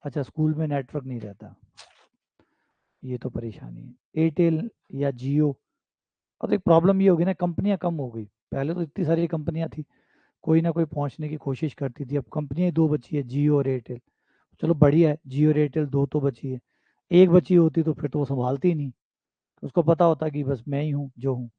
अच्छा, स्कूल में नेटवर्क नहीं रहता, ये तो परेशानी है। एयरटेल या जियो, अब एक प्रॉब्लम ये होगी ना, कंपनियां कम हो गई, पहले तो इतनी सारी कंपनियां थी, कोई ना कोई पहुंचने की कोशिश करती थी, अब कंपनियां दो बची है, जियो और एयरटेल। चलो बढ़िया है, जियो और एयरटेल दो तो बची है, एक बची होती तो फिर तो वो संभालती ही नहीं, उसको पता होता कि बस मैं ही हूँ जो हूँ।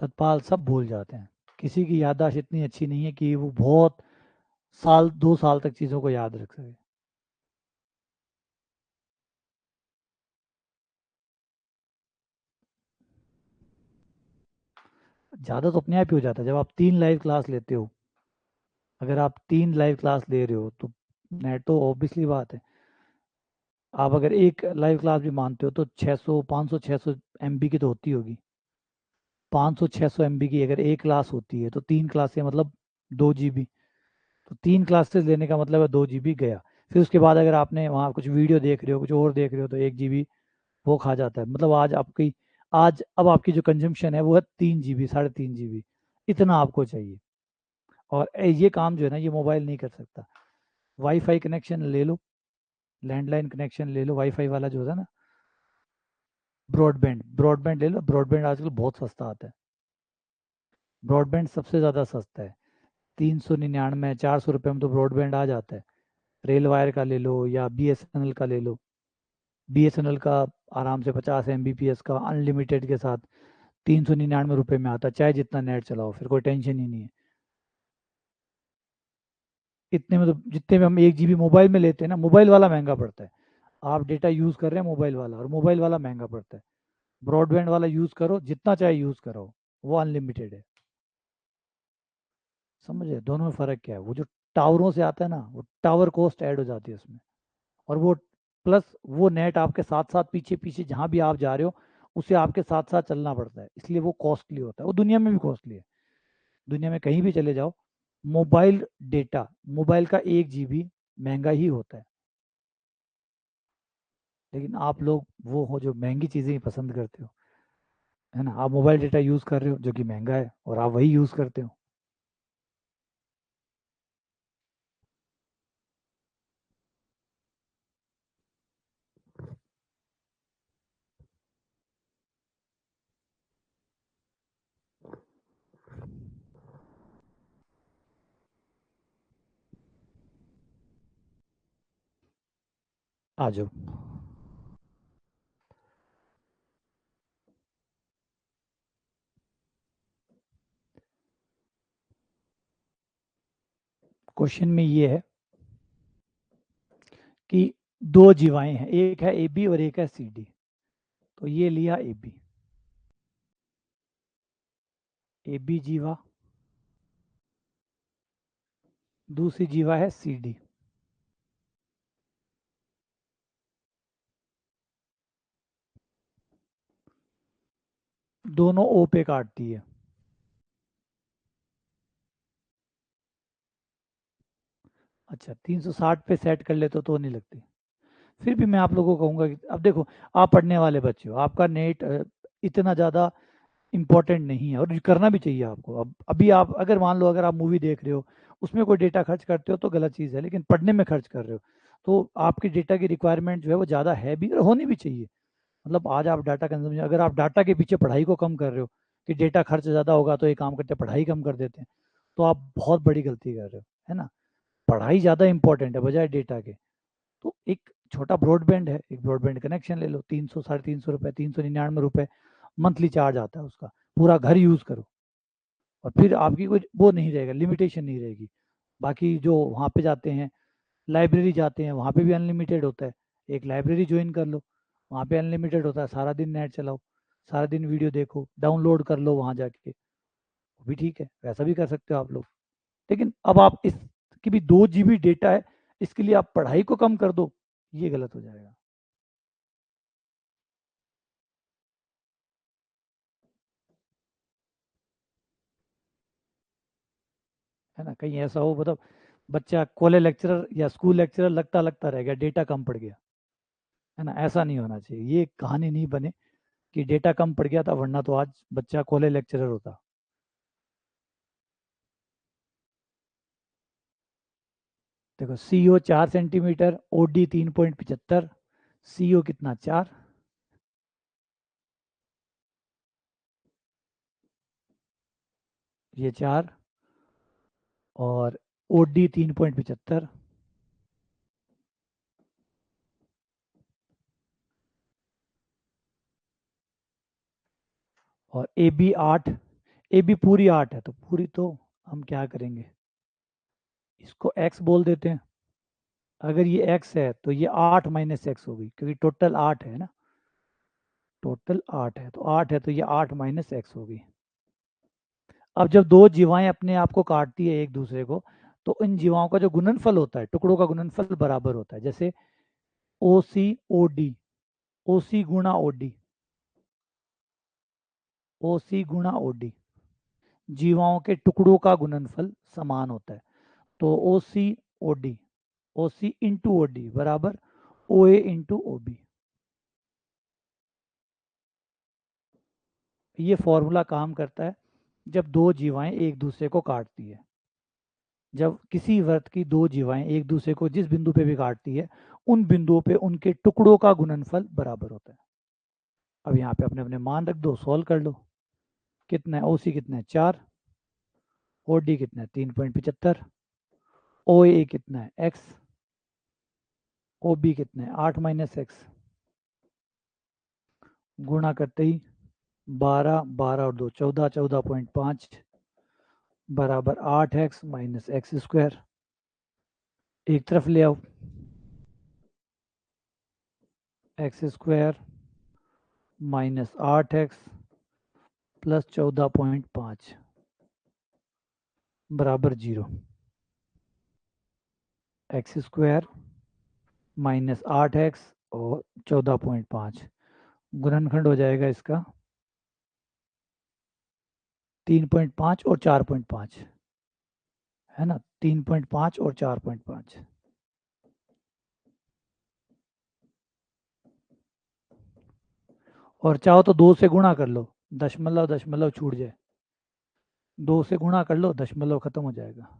सतपाल सब भूल जाते हैं। किसी की याददाश्त इतनी अच्छी नहीं है कि वो बहुत साल 2 साल तक चीज़ों को याद रख सके। ज़्यादा तो अपने आप ही हो जाता है जब आप 3 लाइव क्लास लेते हो। अगर आप 3 लाइव क्लास ले रहे हो तो नेट तो ऑब्वियसली बात है। आप अगर एक लाइव क्लास भी मानते हो तो 600 500 600 एमबी की तो होती होगी। 500 600 एमबी की अगर एक क्लास होती है तो 3 क्लासें मतलब 2 जीबी। तो 3 क्लासेस लेने का मतलब है 2 जीबी गया। फिर उसके बाद अगर आपने वहाँ कुछ वीडियो देख रहे हो कुछ और देख रहे हो तो 1 जीबी वो खा जाता है। मतलब आज अब आपकी जो कंजम्पशन है वो है 3 जीबी 3.5 जीबी। इतना आपको चाहिए। और ये काम जो है ना ये मोबाइल नहीं कर सकता। वाईफाई कनेक्शन ले लो। लैंडलाइन कनेक्शन ले लो वाईफाई वाला जो होता है ना। ब्रॉडबैंड ब्रॉडबैंड ले लो। ब्रॉडबैंड आजकल बहुत सस्ता आता है। ब्रॉडबैंड सबसे ज़्यादा सस्ता है। 399 400 रुपये में तो ब्रॉडबैंड आ जाता है। रेल वायर का ले लो या बीएसएनएल का ले लो। बीएसएनएल का आराम से 50 एमबीपीएस का अनलिमिटेड के साथ 399 रुपये में आता है चाहे जितना नेट चलाओ फिर कोई टेंशन ही नहीं है। इतने में तो जितने में हम 1 जीबी मोबाइल में लेते हैं ना मोबाइल वाला महंगा पड़ता है। आप डेटा यूज़ कर रहे हैं मोबाइल वाला और मोबाइल वाला महंगा पड़ता है। ब्रॉडबैंड वाला यूज़ करो जितना चाहे यूज़ करो। वो अनलिमिटेड है। समझे दोनों में फ़र्क क्या है। वो जो टावरों से आता है ना वो टावर कॉस्ट ऐड हो जाती है उसमें। और वो प्लस वो नेट आपके साथ साथ पीछे पीछे जहाँ भी आप जा रहे हो उसे आपके साथ साथ चलना पड़ता है इसलिए वो कॉस्टली होता है। वो दुनिया में भी कॉस्टली है। दुनिया में कहीं भी चले जाओ मोबाइल डेटा मोबाइल का 1 जीबी महंगा ही होता है। लेकिन आप लोग वो हो जो महंगी चीज़ें ही पसंद करते हो। है ना। आप मोबाइल डेटा यूज़ कर रहे हो जो कि महंगा है और आप वही यूज़ करते हो। आ जाओ। क्वेश्चन में ये है कि दो जीवाएं हैं एक है ए बी और एक है सी डी। तो ये लिया ए बी। ए बी जीवा दूसरी जीवा है सी डी। दोनों ओ पे काटती है। अच्छा 360 पे सेट कर लेते तो नहीं लगती। फिर भी मैं आप लोगों को कहूँगा कि अब देखो आप पढ़ने वाले बच्चे हो आपका नेट इतना ज़्यादा इम्पोर्टेंट नहीं है और ये करना भी चाहिए आपको। अब अभी आप अगर मान लो अगर आप मूवी देख रहे हो उसमें कोई डेटा खर्च करते हो तो गलत चीज़ है लेकिन पढ़ने में खर्च कर रहे हो तो आपकी डेटा की रिक्वायरमेंट जो है वो ज़्यादा है भी और होनी भी चाहिए। मतलब आज आप डाटा कंजम्पशन अगर आप डाटा के पीछे पढ़ाई को कम कर रहे हो कि डेटा खर्च ज़्यादा होगा तो ये काम करते हैं पढ़ाई कम कर देते हैं तो आप बहुत बड़ी गलती कर रहे हो। है ना। पढ़ाई ज़्यादा इंपॉर्टेंट है बजाय डेटा के। तो एक छोटा ब्रॉडबैंड है एक ब्रॉडबैंड कनेक्शन ले लो 300 350 रुपये 399 रुपये मंथली चार्ज आता है उसका। पूरा घर यूज़ करो और फिर आपकी कोई वो नहीं रहेगा लिमिटेशन नहीं रहेगी। बाकी जो वहाँ पे जाते हैं लाइब्रेरी जाते हैं वहाँ पे भी अनलिमिटेड होता है। एक लाइब्रेरी ज्वाइन कर लो वहाँ पे अनलिमिटेड होता है सारा दिन नेट चलाओ सारा दिन वीडियो देखो डाउनलोड कर लो वहाँ जाके वो भी ठीक है वैसा भी कर सकते हो आप लोग। लेकिन अब आप इसकी भी 2 जीबी डेटा है इसके लिए आप पढ़ाई को कम कर दो ये गलत हो जाएगा। है ना। कहीं ऐसा हो मतलब बच्चा कॉलेज लेक्चरर या स्कूल लेक्चरर लगता लगता रह गया डेटा कम पड़ गया। है ना। ऐसा नहीं होना चाहिए ये कहानी नहीं बने कि डेटा कम पड़ गया था वरना तो आज बच्चा कॉलेज लेक्चरर होता। देखो सी ओ 4 सेंटीमीटर ओ डी 3.75। सी ओ कितना 4। ये 4 और OD 3.75, और AB 8। AB पूरी 8 है, तो पूरी तो हम क्या करेंगे, इसको x बोल देते हैं। अगर ये x है तो ये 8 माइनस एक्स होगी, क्योंकि टोटल 8 है ना, टोटल 8 है, तो 8 है तो ये 8 माइनस एक्स होगी। अब जब दो जीवाएं अपने आप को काटती है एक दूसरे को, तो इन जीवाओं का जो गुणनफल होता है, टुकड़ों का गुणनफल बराबर होता है। जैसे OC OD, OC गुणा OD, OC गुणा OD, जीवाओं के टुकड़ों का गुणनफल समान होता है। तो OC OD, OC into OD बराबर OA इंटू OB। ये फॉर्मूला काम करता है जब दो जीवाएं एक दूसरे को काटती है। जब किसी वृत्त की दो जीवाएं एक दूसरे को जिस बिंदु पे भी काटती है, उन बिंदुओं पे उनके टुकड़ों का गुणनफल बराबर होता है। अब यहाँ पे अपने अपने मान रख दो, सॉल्व कर लो। कितना है, OC कितना है 4, OD कितना है 3.75, OA कितना है x, OB कितना है 8 माइनस एक्स। गुणा करते ही 12, 12 और 2 14, 14.5 बराबर 8x माइनस एक्स स्क्वायर। एक तरफ ले आओ, x square minus 8x plus 14.5 बराबर 0। एक्स स्क्वायर माइनस 8x और 14.5, गुणनखंड हो जाएगा इसका 3.5 और 4.5, है ना, 3.5 और 4.5। और चाहो तो 2 से गुणा कर लो, दशमलव दशमलव छूट जाए, 2 से गुणा कर लो, दशमलव खत्म हो जाएगा।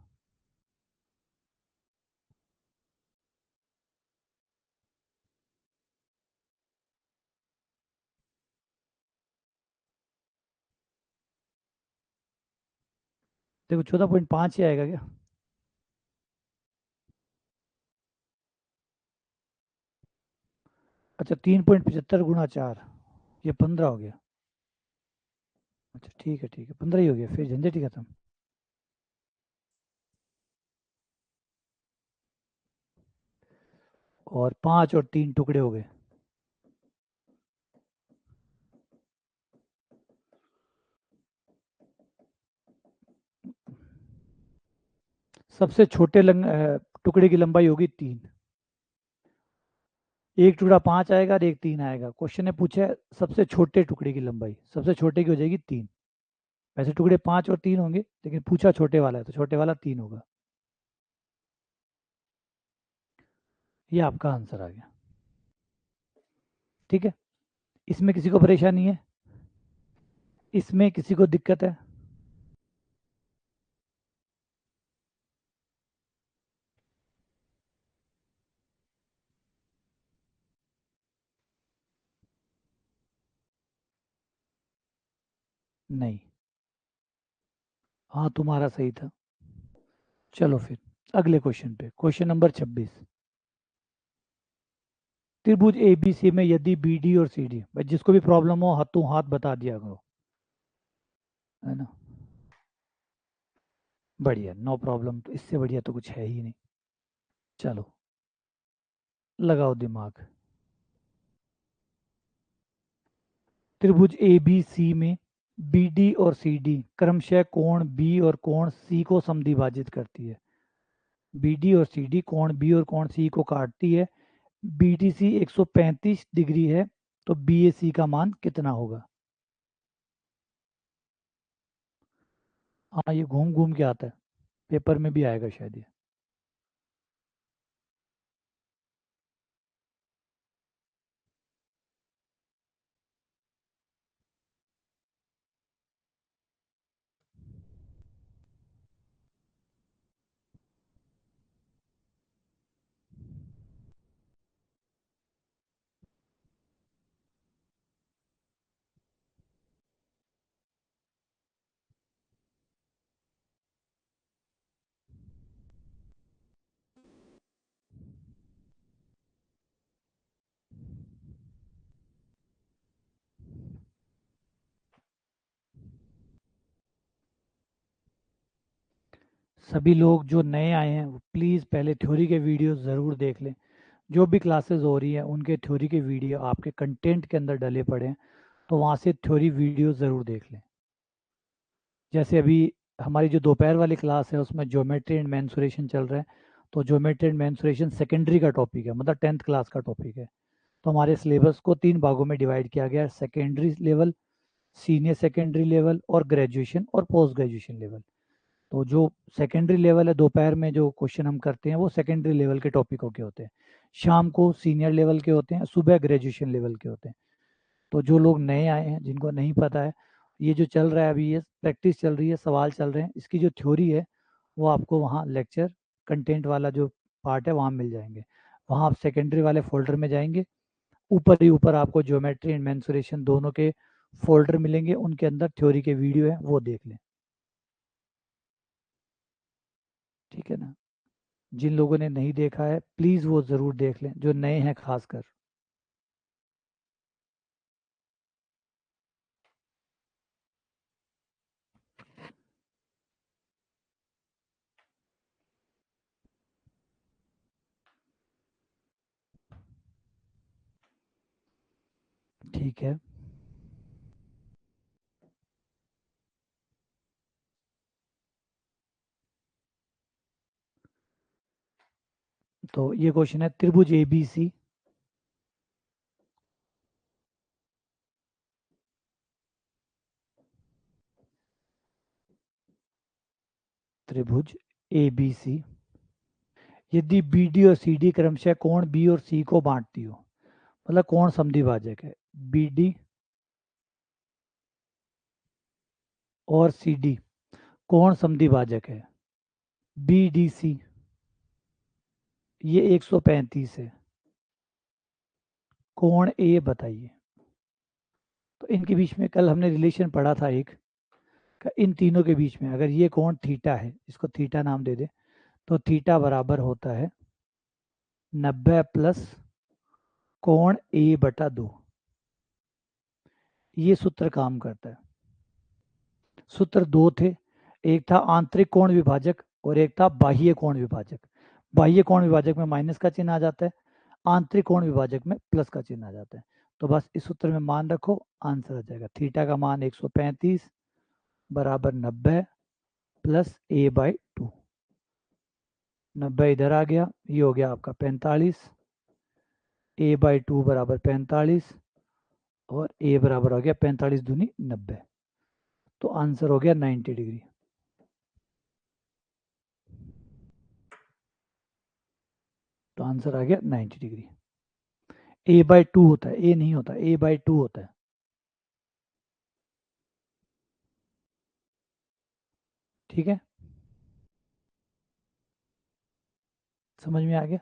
देखो 14.5 ही आएगा क्या। अच्छा 3.75 गुणा 4, ये 15 हो गया। अच्छा ठीक है, ठीक है, 15 ही हो गया, फिर झंझट ही खत्म। और 5 और 3 टुकड़े हो गए। सबसे छोटे टुकड़े की लंबाई होगी 3। एक टुकड़ा 5 आएगा और एक 3 आएगा। क्वेश्चन ने पूछा है सबसे छोटे टुकड़े की लंबाई, सबसे छोटे की हो जाएगी 3। वैसे टुकड़े 5 और 3 होंगे, लेकिन पूछा छोटे वाला है तो छोटे वाला 3 होगा। ये आपका आंसर आ गया। ठीक है, इसमें किसी को परेशानी है, इसमें किसी को दिक्कत है। नहीं, हाँ तुम्हारा सही था। चलो फिर अगले क्वेश्चन पे, क्वेश्चन नंबर 26। त्रिभुज ABC में यदि BD और CD, भाई जिसको भी प्रॉब्लम हो हाथों हाथ बता दिया करो, है ना। बढ़िया, नो प्रॉब्लम, तो इससे बढ़िया तो कुछ है ही नहीं। चलो लगाओ दिमाग। त्रिभुज ABC में BD और CD क्रमशः कोण B और कोण C को समद्विभाजित करती है। BD और CD कोण B और कोण C को काटती है। BDC 135 डिग्री है, तो BAC का मान कितना होगा। हाँ ये घूम घूम के आता है, पेपर में भी आएगा शायद ये। सभी लोग जो नए आए हैं वो प्लीज़ पहले थ्योरी के वीडियो ज़रूर देख लें। जो भी क्लासेस हो रही हैं उनके थ्योरी के वीडियो आपके कंटेंट के अंदर डले पड़े हैं, तो वहाँ से थ्योरी वीडियो ज़रूर देख लें। जैसे अभी हमारी जो दोपहर वाली क्लास है उसमें ज्योमेट्री एंड मेंसुरेशन चल रहा है, तो ज्योमेट्री एंड मेंसुरेशन सेकेंडरी का टॉपिक है, मतलब 10th क्लास का टॉपिक है। तो हमारे सिलेबस को 3 भागों में डिवाइड किया गया है: secondary level, senior secondary level और ग्रेजुएशन और पोस्ट ग्रेजुएशन लेवल। तो जो सेकेंडरी लेवल है, दोपहर में जो क्वेश्चन हम करते हैं वो सेकेंडरी लेवल के टॉपिकों के होते हैं, शाम को सीनियर लेवल के होते हैं, सुबह ग्रेजुएशन लेवल के होते हैं। तो जो लोग नए आए हैं, जिनको नहीं पता है, ये जो चल रहा है अभी, ये प्रैक्टिस चल रही है, सवाल चल रहे हैं, इसकी जो थ्योरी है वो आपको वहाँ लेक्चर कंटेंट वाला जो पार्ट है वहाँ मिल जाएंगे। वहाँ आप सेकेंडरी वाले फोल्डर में जाएंगे, ऊपर ही ऊपर आपको ज्योमेट्री एंड मेंसुरेशन दोनों के फोल्डर मिलेंगे, उनके अंदर थ्योरी के वीडियो है, वो देख लें। ठीक है ना? जिन लोगों ने नहीं देखा है प्लीज़ वो ज़रूर देख लें, जो नए हैं खासकर। ठीक है, तो ये क्वेश्चन है, त्रिभुज ABC, त्रिभुज ABC यदि BD और CD क्रमशः कोण B और C को बांटती हो, मतलब कोण समद्विभाजक है, BD और CD कोण समद्विभाजक है, BDC ये 135 है, कोण A बताइए। तो इनके बीच में कल हमने रिलेशन पढ़ा था एक, इन तीनों के बीच में अगर ये कोण थीटा है, इसको थीटा नाम दे दे, तो थीटा बराबर होता है 90 प्लस कोण A/2। ये सूत्र काम करता है। सूत्र दो थे, एक था आंतरिक कोण विभाजक और एक था बाह्य कोण विभाजक। बाह्य कोण विभाजक में माइनस का चिन्ह आ जाता है, आंतरिक कोण विभाजक में प्लस का चिन्ह आ जाता है। तो बस इस सूत्र में मान रखो, आंसर आ जाएगा। थीटा का मान 135 बराबर 90 प्लस A/2। 90 इधर आ गया, ये हो गया आपका 45, A/2 बराबर 45 और A बराबर हो गया 45 दूनी 90। तो आंसर हो गया 90 डिग्री। तो आंसर आ गया 90 डिग्री। A/2 होता है, A नहीं होता, A/2 होता है। ठीक है, समझ में आ गया?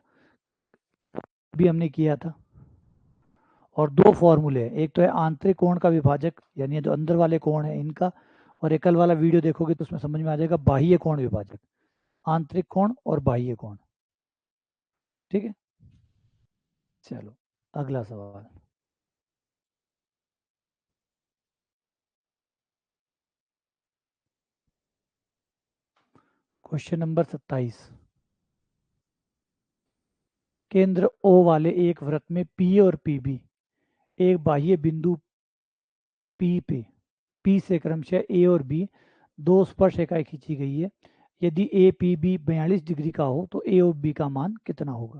भी हमने किया था। और दो फॉर्मूले हैं, एक तो है आंतरिक कोण का विभाजक, यानी जो अंदर वाले कोण है इनका, और एकल वाला वीडियो देखोगे तो उसमें समझ में आ जाएगा बाह्य कोण विभाजक, आंतरिक कोण और बाह्य कोण। ठीक है, चलो अगला सवाल। Question number 27। केंद्र O वाले एक वृत्त में P और PB एक बाह्य बिंदु P पे, P से क्रमशः A और B दो स्पर्श रेखाएं खींची गई है। यदि ए पी बी 42 डिग्री का हो तो ए और बी का मान कितना होगा?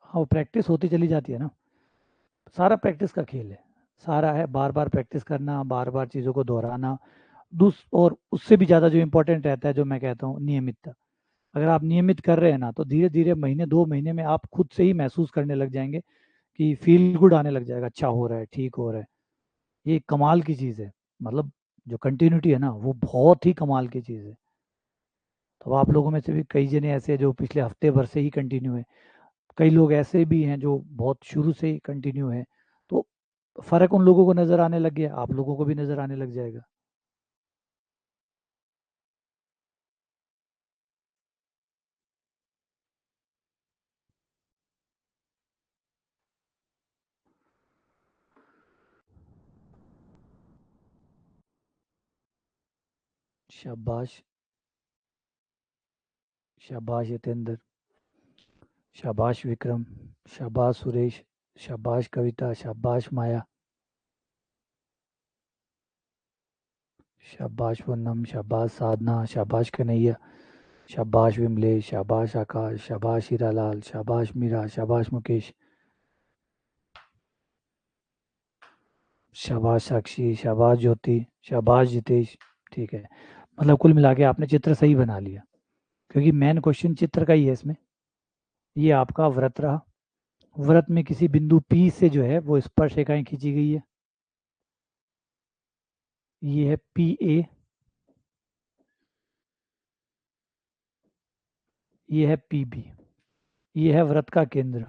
हाँ, वो प्रैक्टिस होती चली जाती है ना, सारा प्रैक्टिस का खेल है। सारा है बार बार प्रैक्टिस करना, बार बार चीज़ों को दोहराना। और उससे भी ज़्यादा जो इम्पोर्टेंट रहता है, जो मैं कहता हूँ, नियमितता। अगर आप नियमित कर रहे हैं ना, तो धीरे धीरे महीने 2 महीने में आप खुद से ही महसूस करने लग जाएंगे कि फील गुड आने लग जाएगा, अच्छा हो रहा है, ठीक हो रहा है। ये कमाल की चीज़ है, मतलब जो कंटिन्यूटी है ना, वो बहुत ही कमाल की चीज़ है। तो आप लोगों में से भी कई जने ऐसे हैं जो पिछले हफ्ते भर से ही कंटिन्यू है, कई लोग ऐसे भी हैं जो बहुत शुरू से ही कंटिन्यू है। तो फ़र्क उन लोगों को नज़र आने लग गया, आप लोगों को भी नज़र आने लग जाएगा। शाबाश, शाबाश यतेंद्र, शाबाश विक्रम, शाबाश सुरेश, शाबाश कविता, शाबाश माया, शाबाश पूनम, शाबाश साधना, शाबाश कन्हैया, शाबाश विमलेश, शाबाश आकाश, शाबाश हीरालाल, शाबाश मीरा, शाबाश मुकेश, शाबाश साक्षी, शाबाश ज्योति, शाबाश जितेश। ठीक है, मतलब कुल मिला के आपने चित्र सही बना लिया, क्योंकि मेन क्वेश्चन चित्र का ही है इसमें। ये आपका व्रत रहा। व्रत में किसी बिंदु P से जो है वो स्पर्श रेखाएं खींची गई है। ये है PA, ये है PB, ये है व्रत का केंद्र।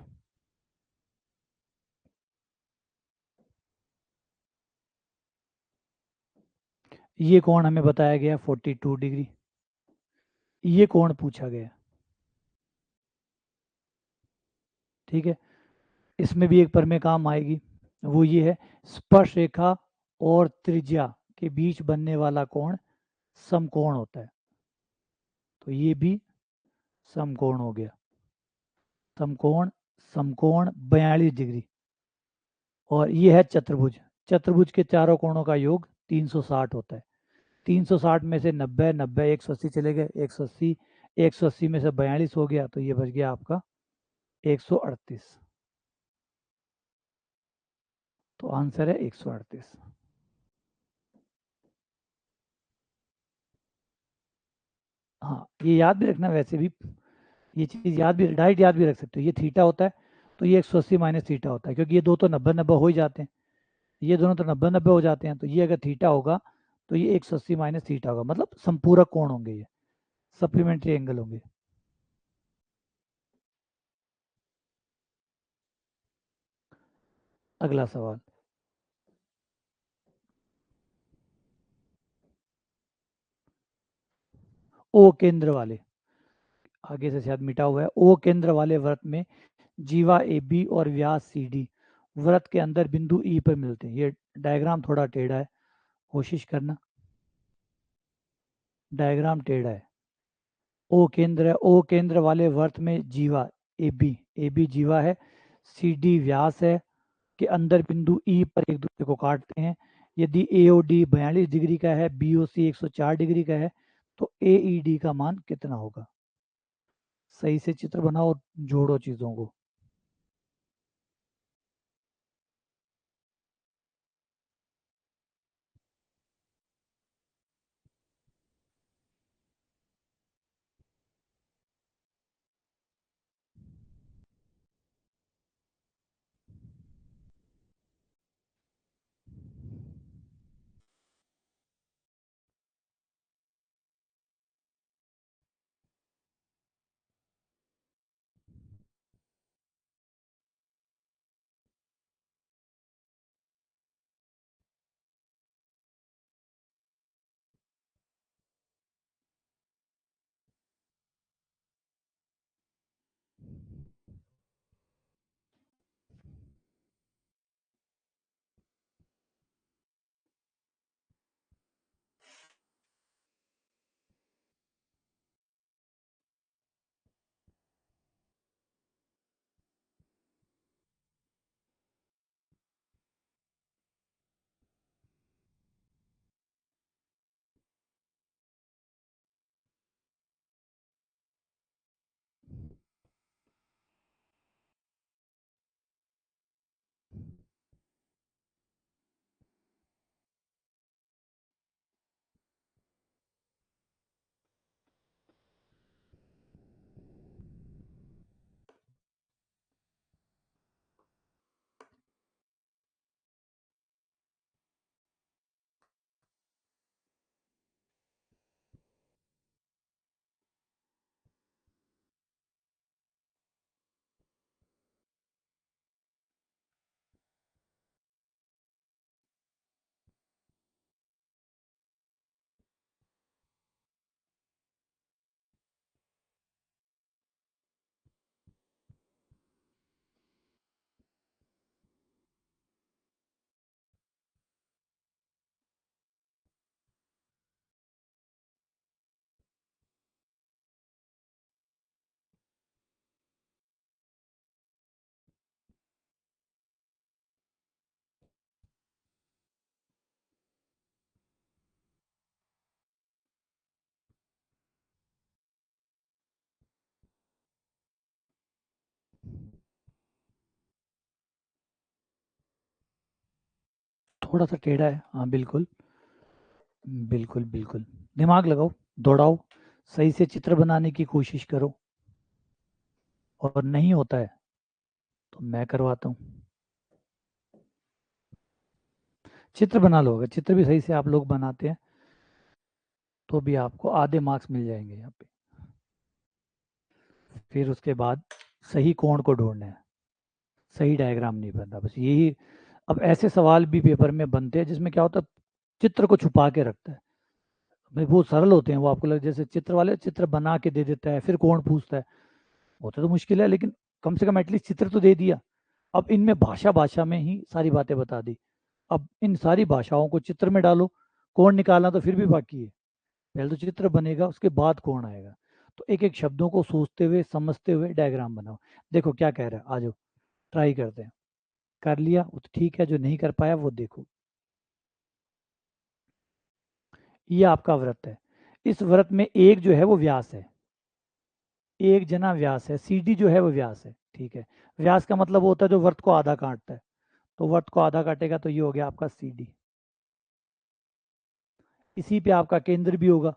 ये कोण हमें बताया गया 42 डिग्री। ये कोण पूछा गया। ठीक है, इसमें भी एक प्रमेय काम आएगी, वो ये है, स्पर्श रेखा और त्रिज्या के बीच बनने वाला कोण समकोण होता है। तो ये भी समकोण हो गया। समकोण, समकोण 42 डिग्री। और ये है चतुर्भुज। चतुर्भुज के चारों कोणों का योग 360 होता है। 360 में से 90, 90 180 चले गए, 180, 180 में से 42 हो गया, तो ये बच गया आपका 138। तो आंसर है 138। हाँ, ये याद भी रखना वैसे भी, ये चीज़ याद भी, डायरेक्ट याद भी रख सकते हो। ये थीटा होता है तो ये 180 माइनस थीटा होता है, क्योंकि ये दो तो 90 90 हो ही जाते हैं। ये दोनों तो 90 90 हो जाते हैं, तो ये अगर थीटा होगा तो ये 180 माइनस थीटा होगा, मतलब संपूरक कोण होंगे, ये सप्लीमेंट्री एंगल होंगे। अगला सवाल। ओ केंद्र वाले, आगे से शायद मिटा हुआ है, ओ केंद्र वाले व्रत में जीवा AB और व्यास CD व्रत के अंदर बिंदु E पर मिलते हैं। ये डायग्राम थोड़ा टेढ़ा है, कोशिश करना, डायग्राम टेढ़ा है। ओ केंद्र है, ओ केंद्र वाले वर्त में जीवा AB, AB जीवा है, CD व्यास है, के अंदर बिंदु E पर एक दूसरे को काटते हैं। यदि AOD 42 डिग्री का है, BOC 104 डिग्री का है, तो AED का मान कितना होगा? सही से चित्र बनाओ और जोड़ो चीजों को। थोड़ा सा टेढ़ा है, हाँ बिल्कुल। बिल्कुल बिल्कुल, दिमाग लगाओ, दौड़ाओ, सही से चित्र बनाने की कोशिश करो। और नहीं होता है तो मैं करवाता हूँ। चित्र बना लो, अगर चित्र भी सही से आप लोग बनाते हैं तो भी आपको आधे मार्क्स मिल जाएंगे यहाँ पे। फिर उसके बाद सही कोण को ढूंढना है, सही डायग्राम नहीं बनता, बस यही। अब ऐसे सवाल भी पेपर में बनते हैं जिसमें क्या होता है, चित्र को छुपा के रखता है। भाई वो सरल होते हैं, वो आपको लग जैसे चित्र वाले चित्र बना के दे देता है, फिर कोण पूछता है। होते तो मुश्किल है, लेकिन कम से कम एटलीस्ट चित्र तो दे दिया। अब इनमें भाषा भाषा में ही सारी बातें बता दी। अब इन सारी भाषाओं को चित्र में डालो, कोण निकालना तो फिर भी बाकी है। पहले तो चित्र बनेगा, उसके बाद कोण आएगा। तो एक एक शब्दों को सोचते हुए समझते हुए डायग्राम बनाओ। देखो क्या कह रहा है, आ जाओ ट्राई करते हैं। कर लिया वो तो ठीक है, जो नहीं कर पाया वो देखो। ये आपका व्रत है। इस व्रत में एक जो है वो व्यास है, एक जना व्यास है, सीडी जो है वो व्यास है, ठीक है। व्यास का मतलब होता है जो व्रत को आधा काटता है। तो व्रत को आधा काटेगा तो ये हो गया आपका सीडी। इसी पे आपका केंद्र भी होगा,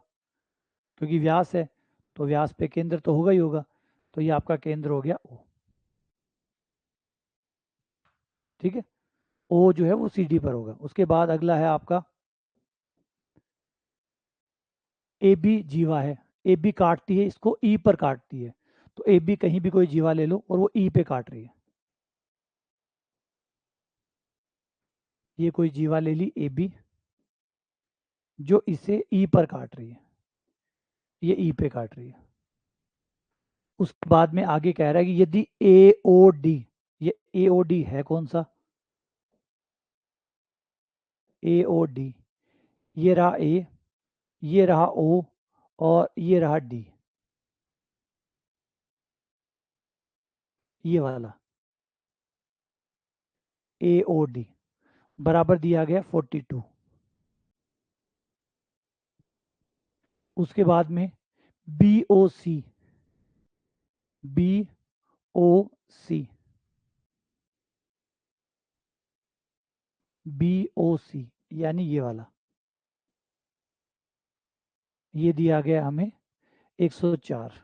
क्योंकि व्यास है तो व्यास पे केंद्र तो होगा ही होगा। तो ये आपका केंद्र हो गया ओ, ठीक है। ओ जो है वो सीडी पर होगा। उसके बाद अगला है आपका ए बी जीवा है। ए बी काटती है, इसको ई पर काटती है। तो ए बी कहीं भी कोई जीवा ले लो और वो ई पे काट रही है। ये कोई जीवा ले ली ए बी, जो इसे ई पर काट रही है, ये ई पे काट रही है। उसके बाद में आगे कह रहा है कि यदि ए ओ डी, ये ए ओ डी है कौन सा, ए ओ डी, ये रहा ए, ये रहा ओ, और ये रहा डी, ये वाला ए ओ डी बराबर दिया गया 42। उसके बाद में बी ओ सी, बी ओ सी, बी ओ सी, यानी ये वाला, ये दिया गया हमें 104।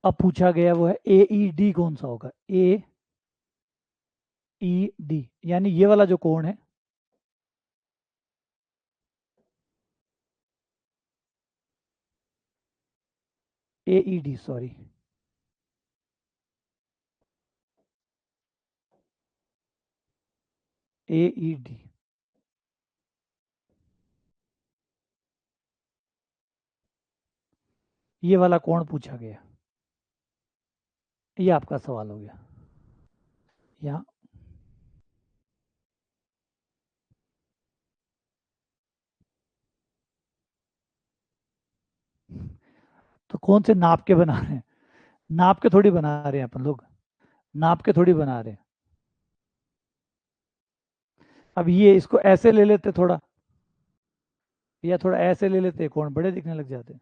अब पूछा गया वो है ए ई डी कौन सा होगा, ए ई डी, यानी ये वाला जो कोण है, ए ई डी सॉरी, ए ई डी, ये वाला कोण पूछा गया। ये आपका सवाल हो गया। यहाँ तो कौन से नाप के बना रहे हैं, नाप के थोड़ी बना रहे हैं अपन लोग, नाप के थोड़ी बना रहे हैं। अब ये इसको ऐसे ले लेते थोड़ा, या थोड़ा ऐसे ले लेते, कौन बड़े दिखने लग जाते हैं।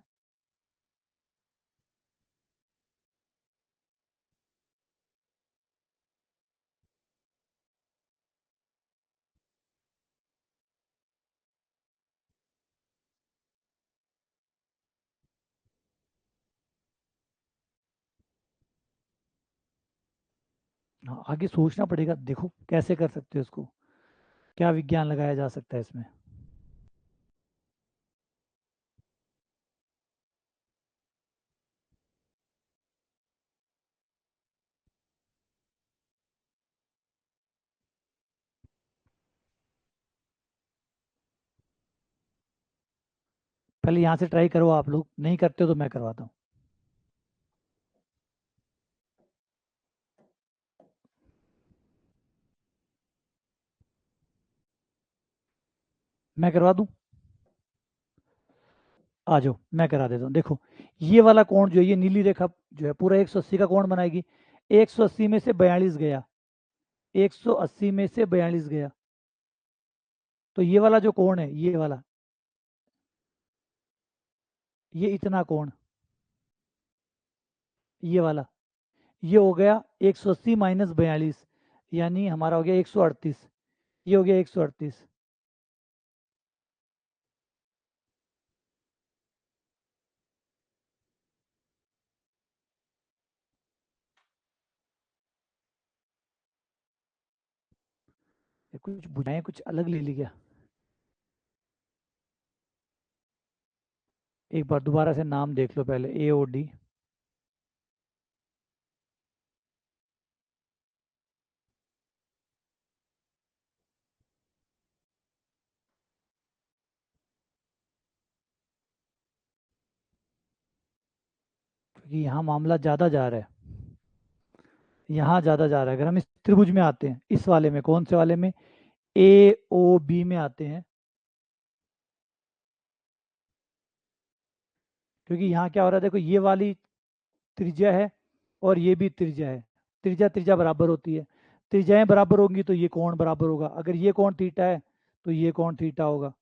हाँ, आगे सोचना पड़ेगा, देखो कैसे कर सकते हो इसको, क्या विज्ञान लगाया जा सकता है इसमें। पहले यहाँ से ट्राई करो, आप लोग नहीं करते हो तो मैं करवाता हूँ। मैं करवा दूँ, आ जाओ मैं करा देता हूँ। देखो ये वाला कोण जो है, ये नीली रेखा जो है पूरा 180 का कोण बनाएगी। 180 में से 42 गया, 180 में से 42 गया, तो ये वाला जो कोण है, ये वाला, ये इतना कोण, ये वाला, ये हो गया 180 माइनस 42, यानी हमारा हो गया 138। ये हो गया 138। कुछ बुझाएं, कुछ अलग ले ली क्या? एक बार दोबारा से नाम देख लो पहले, AOD। क्योंकि यहाँ मामला ज़्यादा जा रहा है, यहाँ ज़्यादा जा रहा है। अगर हम इस त्रिभुज में आते हैं, इस वाले में, कौन से वाले में, AOB में आते हैं, क्योंकि यहाँ क्या हो रहा है, देखो ये वाली त्रिज्या है और ये भी त्रिज्या है। त्रिज्या त्रिज्या बराबर होती है, त्रिज्याएं बराबर होंगी तो ये कोण बराबर होगा। अगर ये कोण थीटा है तो ये कोण थीटा होगा,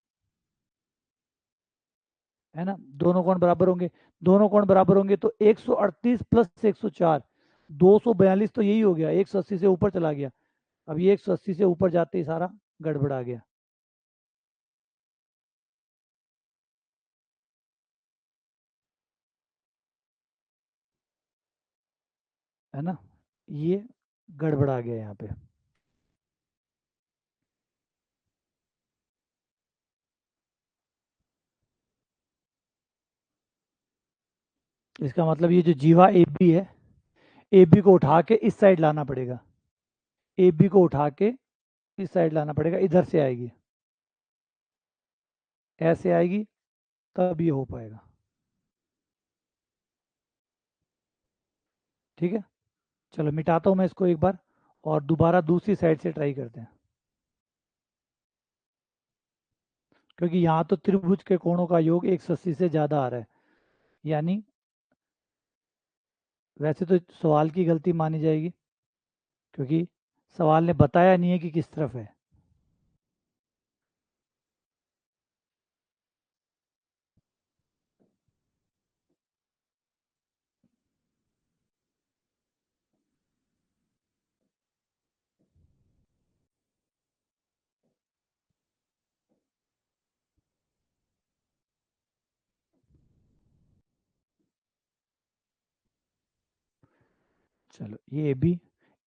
है ना। दोनों कोण बराबर होंगे, दोनों कोण बराबर होंगे तो 138 प्लस 104, 242 तो यही हो गया, 180 से ऊपर चला गया। अब ये 180 से ऊपर जाते ही सारा गड़बड़ा गया, है ना। ये गड़बड़ा गया यहाँ पे। इसका मतलब ये जो जीवा ए बी है, ए बी को उठा के इस साइड लाना पड़ेगा, ए बी को उठा के इस साइड लाना पड़ेगा, इधर से आएगी, ऐसे आएगी, तब ये हो पाएगा। ठीक है, चलो मिटाता हूँ मैं इसको एक बार, और दोबारा दूसरी साइड से ट्राई करते हैं। क्योंकि यहाँ तो त्रिभुज के कोणों का योग 180 से ज़्यादा आ रहा है, यानी वैसे तो सवाल की गलती मानी जाएगी, क्योंकि सवाल ने बताया नहीं है कि किस तरफ है। चलो ये भी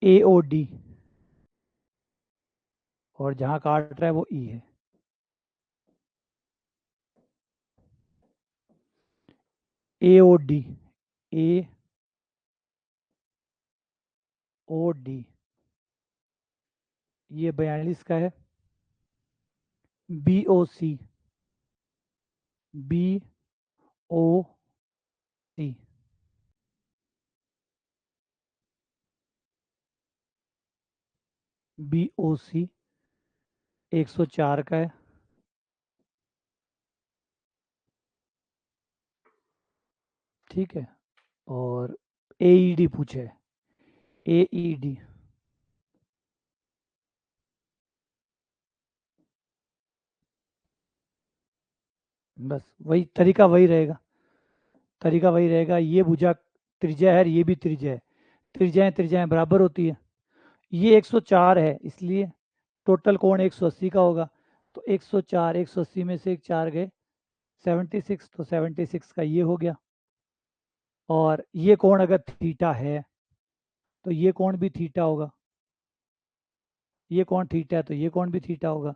AOD, और जहाँ काट रहा है वो E है। AOD, AOD, ये 42 का है। BOC, BOC, BOC 104 का है। ठीक है, और AED पूछे, AED, बस वही तरीका, वही रहेगा, तरीका वही रहेगा। ये भुजा त्रिज्या है, ये भी त्रिज्या है, त्रिज्याएं त्रिज्याएं बराबर होती है। ये 104 है, इसलिए टोटल कोण 180 का होगा। तो 104, 180 में से एक 4 गए, 76, तो 76 का ये हो गया। और ये कोण अगर थीटा है तो ये कोण भी थीटा होगा, ये कोण थीटा है तो ये कोण भी थीटा होगा।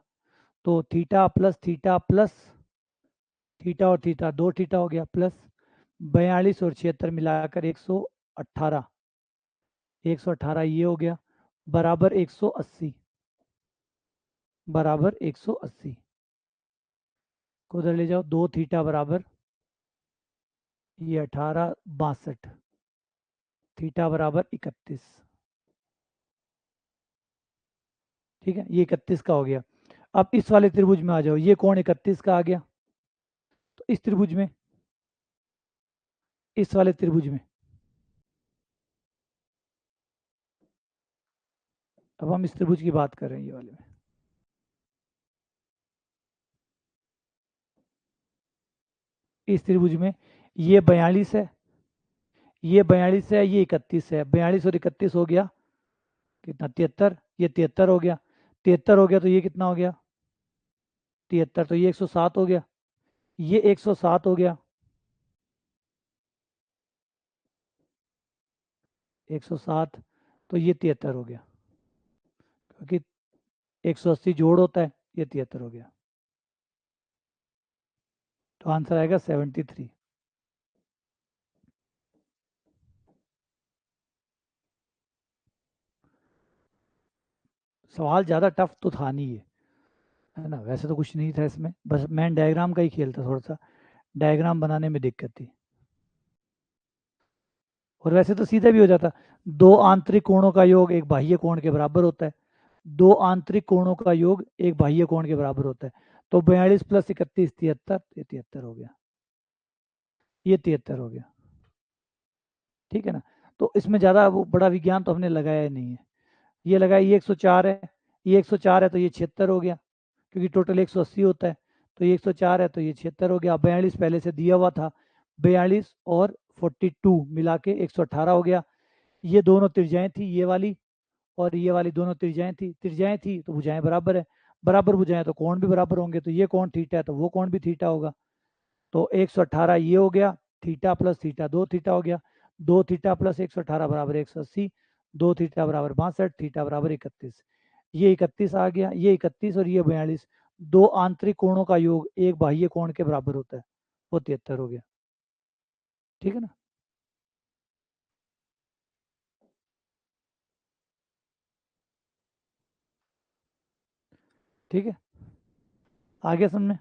तो theta plus theta plus theta, और थीटा, दो थीटा हो गया, प्लस 42 और 76 मिलाकर 118, 118 ये हो गया, बराबर 180, बराबर 180 को उधर ले जाओ, दो थीटा बराबर ये 18, 62, थीटा बराबर 31। ठीक है, ये 31 का हो गया। अब इस वाले त्रिभुज में आ जाओ, ये कोण 31 का आ गया। तो इस त्रिभुज में, इस वाले त्रिभुज में, अब हम इस त्रिभुज की बात कर रहे हैं, ये वाले में, इस त्रिभुज में ये 42 है, ये 42 है, ये 31 है, 42 और 31 हो गया कितना, 73। ये 73 हो गया, 73 हो गया तो ये कितना हो गया, 73, तो ये 107 हो गया, ये 107 हो गया, 107, तो ये 73 हो गया, क्योंकि 180 जोड़ होता है, ये 73 हो गया। तो आंसर आएगा 73। सवाल ज़्यादा टफ तो था नहीं है ना, वैसे तो कुछ नहीं था इसमें, बस मैन डायग्राम का ही खेल था थोड़ा सा, डायग्राम बनाने में दिक्कत थी। और वैसे तो सीधा भी हो जाता, दो आंतरिक कोणों का योग एक बाह्य कोण के बराबर होता है, दो आंतरिक कोणों का योग एक बाह्य कोण के बराबर होता है। तो 42 प्लस 31 73, ये 73 हो गया, ये 73 हो गया, ठीक है ना। तो इसमें ज़्यादा वो बड़ा विज्ञान तो हमने लगाया ही नहीं है। ये लगाया, ये 104 है, ये 104 है तो ये 76 हो गया, क्योंकि टोटल 180 होता है, तो ये 104 है तो ये 76 हो गया। 42 पहले से दिया हुआ था, 42 और 42 मिला के 118 हो गया। ये दोनों त्रिज्याएं थी, ये वाली और ये वाली दोनों त्रिज्याएं थी, त्रिज्याएं थी तो भुजाएं बराबर है, बराबर भुजाएं तो कोण भी बराबर होंगे, तो ये कोण थीटा है तो वो कोण भी थीटा होगा। तो 118 ये हो गया, थीटा प्लस थीटा 2 थीटा हो गया, 2 थीटा प्लस 118 बराबर 180, 2 थीटा बराबर 62, थीटा बराबर 31। ये 31 आ गया, ये 31 और ये 42, दो आंतरिक कोणों का योग एक बाह्य कोण के बराबर होता है, वो 73 हो गया, ठीक है ना। ठीक है, आगे समझे।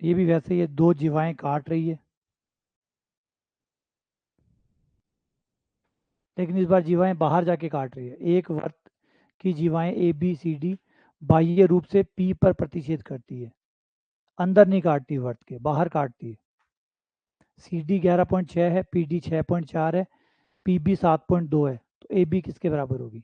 ये भी वैसे ही है, दो जीवाएं काट रही है, लेकिन इस बार जीवाएं बाहर जाके काट रही है। एक वर्त की जीवाएं ए बी सी डी बाह्य रूप से पी पर प्रतिषेध करती है, अंदर नहीं काटती, वर्त के बाहर काटती है। सी डी 11.6 है, पी डी 6.4 है, पी बी 7.2 है, तो ए बी किसके बराबर होगी।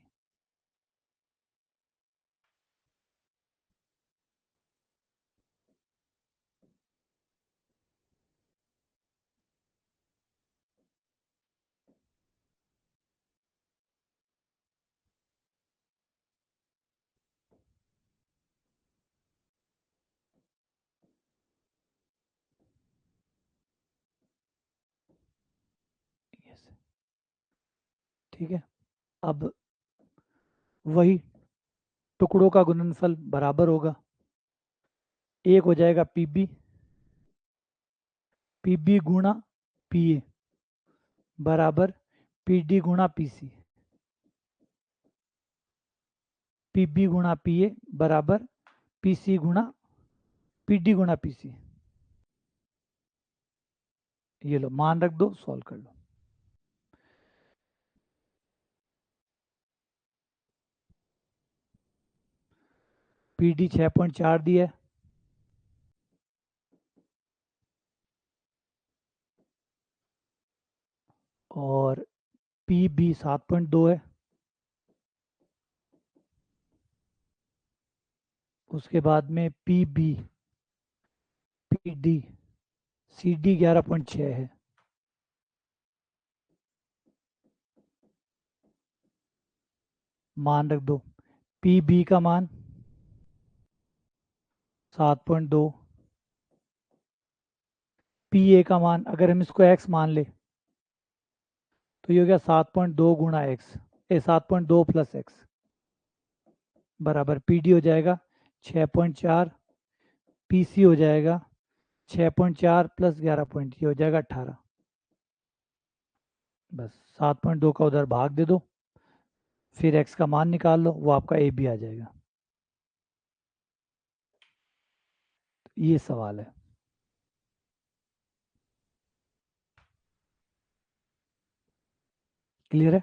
यस, ठीक है। अब वही टुकड़ों का गुणनफल बराबर होगा, एक हो जाएगा पी बी गुणा पी ए बराबर पी डी गुणा पी सी, पी बी गुणा पी ए बराबर पी सी गुणा पी डी गुणा पी सी। ये लो मान रख दो, सॉल्व कर लो। पी डी 6.4 दिया है, और पी बी 7.2 है, उसके बाद में P B P D C D 11.6 है, मान रख दो। पी बी का मान 7.2, पी ए का मान अगर हम इसको एक्स मान ले तो ये हो गया 7.2 गुणा एक्स, ए 7.2 प्लस एक्स बराबर पी डी हो जाएगा 6.4, पी सी हो जाएगा 6.4 प्लस 11 पॉइंट, ये हो जाएगा 18। बस 7.2 का उधर भाग दे दो, फिर एक्स का मान निकाल लो, वो आपका ए बी आ जाएगा। ये सवाल है। क्लियर है।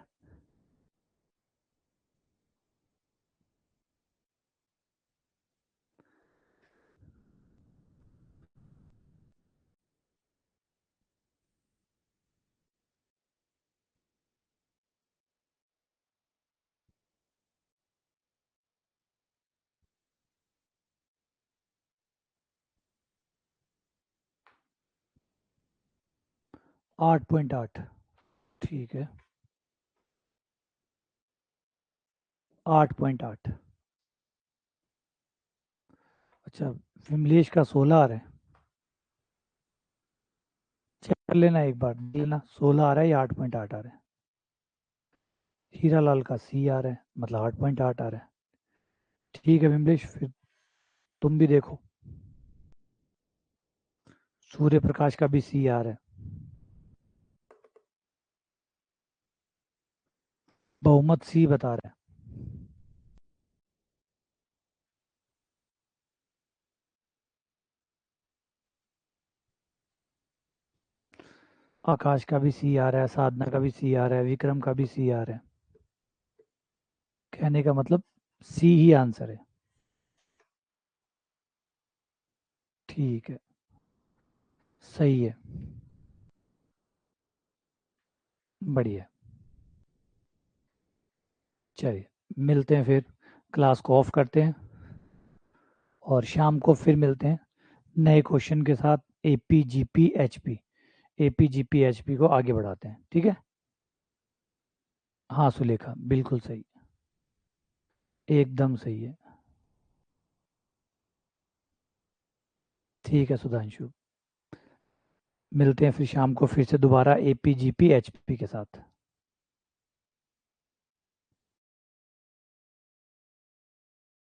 8.8, ठीक है, 8.8। अच्छा, विमलेश का 16 आ रहा है, चेक कर लेना एक बार, देख लेना 16 आ रहा है या 8.8 आ रहा है। हीरा लाल का सी आ रहा है, मतलब 8.8 आ रहा है। ठीक है विमलेश, फिर तुम भी देखो। सूर्य प्रकाश का भी सी आ रहा है। बहुमत सी बता रहा है। आकाश का भी सी आ रहा है, साधना का भी सी आ रहा है, विक्रम का भी सी आ रहा है। कहने का मतलब सी ही आंसर है। ठीक है, सही है, बढ़िया। चलिए, मिलते हैं फिर, क्लास को ऑफ करते हैं और शाम को फिर मिलते हैं नए क्वेश्चन के साथ। AP GP HP, AP GP HP को आगे बढ़ाते हैं, ठीक है। हाँ सुलेखा, बिल्कुल सही, एकदम सही है। ठीक है सुधांशु, मिलते हैं फिर शाम को फिर से दोबारा एपी जीपी एचपी के साथ।